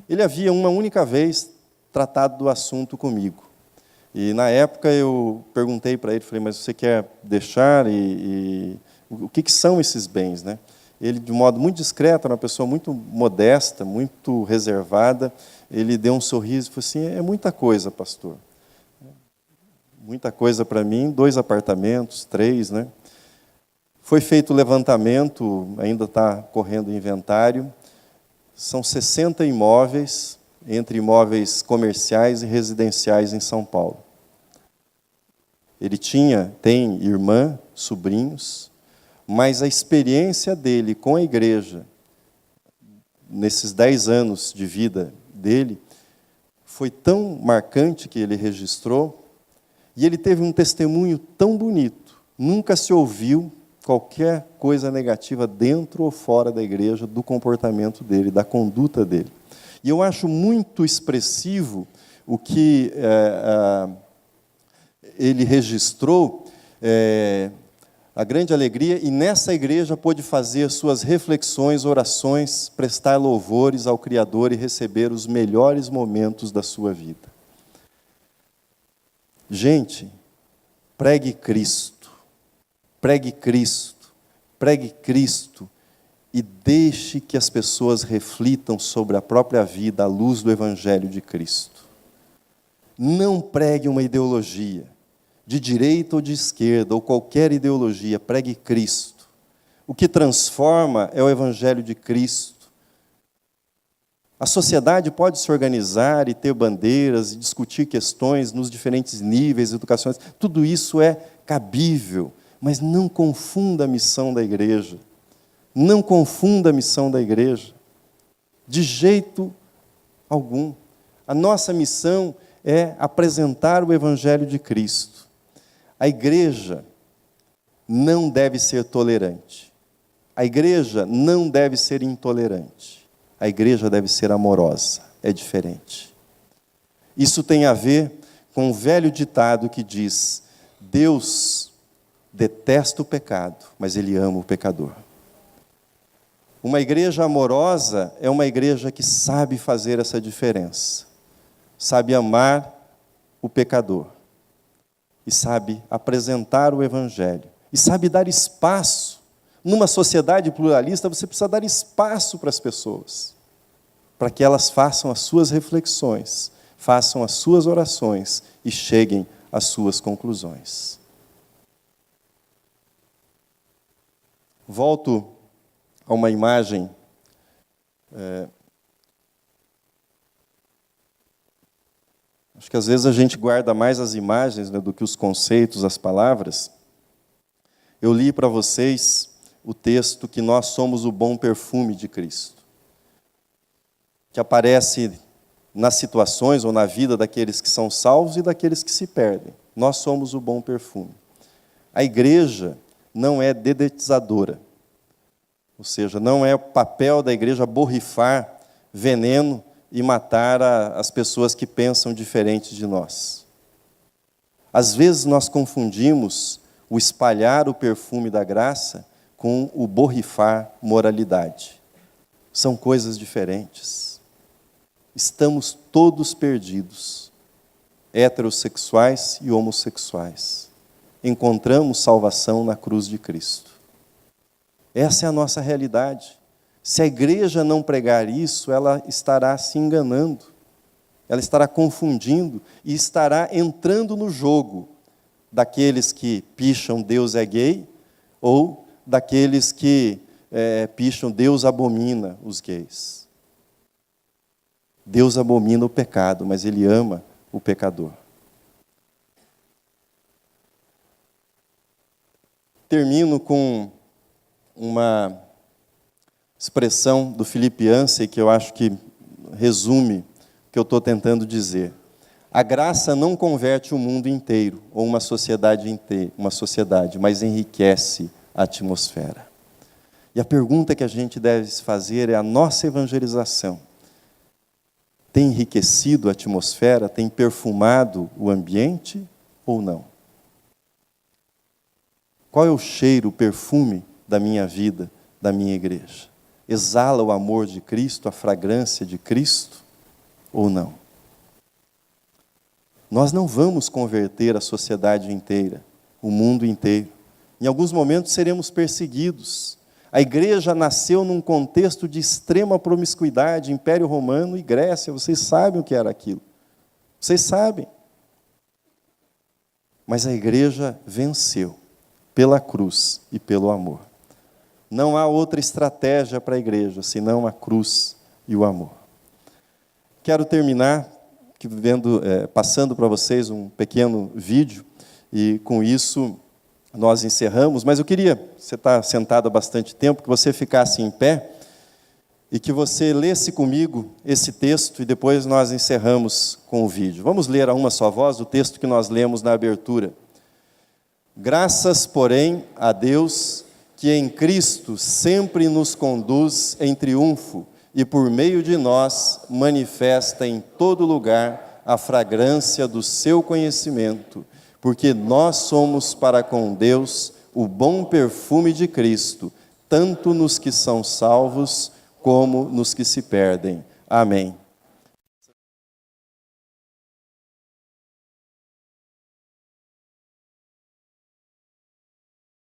[SPEAKER 1] Ele havia uma única vez tratado do assunto comigo. E, na época, eu perguntei para ele, falei, mas você quer deixar? O que são esses bens, né? Ele, de modo muito discreto, era uma pessoa muito modesta, muito reservada, ele deu um sorriso e falou assim, é muita coisa, pastor. Muita coisa para mim, 2 apartamentos, 3, né? Foi feito o levantamento, ainda está correndo o inventário, são 60 imóveis, entre imóveis comerciais e residenciais em São Paulo. Ele tem irmã, sobrinhos, mas a experiência dele com a igreja, nesses 10 anos de vida dele, foi tão marcante que ele registrou, e ele teve um testemunho tão bonito, nunca se ouviu qualquer coisa negativa dentro ou fora da igreja, do comportamento dele, da conduta dele. E eu acho muito expressivo o que ele registrou, a grande alegria, e nessa igreja pôde fazer suas reflexões, orações, prestar louvores ao Criador e receber os melhores momentos da sua vida. Gente, pregue Cristo, pregue Cristo, pregue Cristo, e deixe que as pessoas reflitam sobre a própria vida à luz do Evangelho de Cristo. Não pregue uma ideologia, de direita ou de esquerda, ou qualquer ideologia, pregue Cristo. O que transforma é o Evangelho de Cristo. A sociedade pode se organizar e ter bandeiras, e discutir questões nos diferentes níveis educacionais, tudo isso é cabível, mas não confunda a missão da igreja. Não confunda a missão da igreja, de jeito algum. A nossa missão é apresentar o Evangelho de Cristo. A igreja não deve ser tolerante. A igreja não deve ser intolerante. A igreja deve ser amorosa. É diferente. Isso tem a ver com o velho ditado que diz: Deus detesta o pecado, mas Ele ama o pecador. Uma igreja amorosa é uma igreja que sabe fazer essa diferença. Sabe amar o pecador. E sabe apresentar o Evangelho. E sabe dar espaço. Numa sociedade pluralista, você precisa dar espaço para as pessoas. Para que elas façam as suas reflexões, façam as suas orações e cheguem às suas conclusões. Volto a uma imagem acho que às vezes a gente guarda mais as imagens, né, do que os conceitos, as palavras. Eu li para vocês o texto que nós somos o bom perfume de Cristo, que aparece nas situações ou na vida daqueles que são salvos e daqueles que se perdem. Nós somos o bom perfume. A igreja não é dedetizadora. Ou seja, não é o papel da igreja borrifar veneno e matar as pessoas que pensam diferente de nós. Às vezes nós confundimos o espalhar o perfume da graça com o borrifar moralidade. São coisas diferentes. Estamos todos perdidos, heterossexuais e homossexuais. Encontramos salvação na cruz de Cristo. Essa é a nossa realidade. Se a igreja não pregar isso, ela estará se enganando, ela estará confundindo e estará entrando no jogo daqueles que picham Deus é gay ou daqueles que picham Deus abomina os gays. Deus abomina o pecado, mas Ele ama o pecador. termino com uma expressão do Philip Yancey que eu acho que resume o que eu estou tentando dizer. A graça não converte o mundo inteiro, ou uma sociedade inteira, mas enriquece a atmosfera. E a pergunta que a gente deve se fazer é: a nossa evangelização tem enriquecido a atmosfera, tem perfumado o ambiente ou não? Qual é o cheiro, o perfume da minha vida, da minha igreja? Exala o amor de Cristo, a fragrância de Cristo ou não? Nós não vamos converter a sociedade inteira, o mundo inteiro. Em alguns momentos seremos perseguidos. A igreja nasceu num contexto de extrema promiscuidade, Império Romano e Grécia. Vocês sabem o que era aquilo. Vocês sabem. Mas a igreja venceu pela cruz e pelo amor. Não há outra estratégia para a igreja, senão a cruz e o amor. Quero terminar passando para vocês um pequeno vídeo, e com isso nós encerramos, mas eu queria, você está sentado há bastante tempo, que você ficasse em pé e que você lesse comigo esse texto, e depois nós encerramos com o vídeo. Vamos ler a uma só voz o texto que nós lemos na abertura. Graças, porém, a Deus, que em Cristo sempre nos conduz em triunfo e por meio de nós manifesta em todo lugar a fragrância do seu conhecimento, porque nós somos para com Deus o bom perfume de Cristo, tanto nos que são salvos como nos que se perdem. Amém.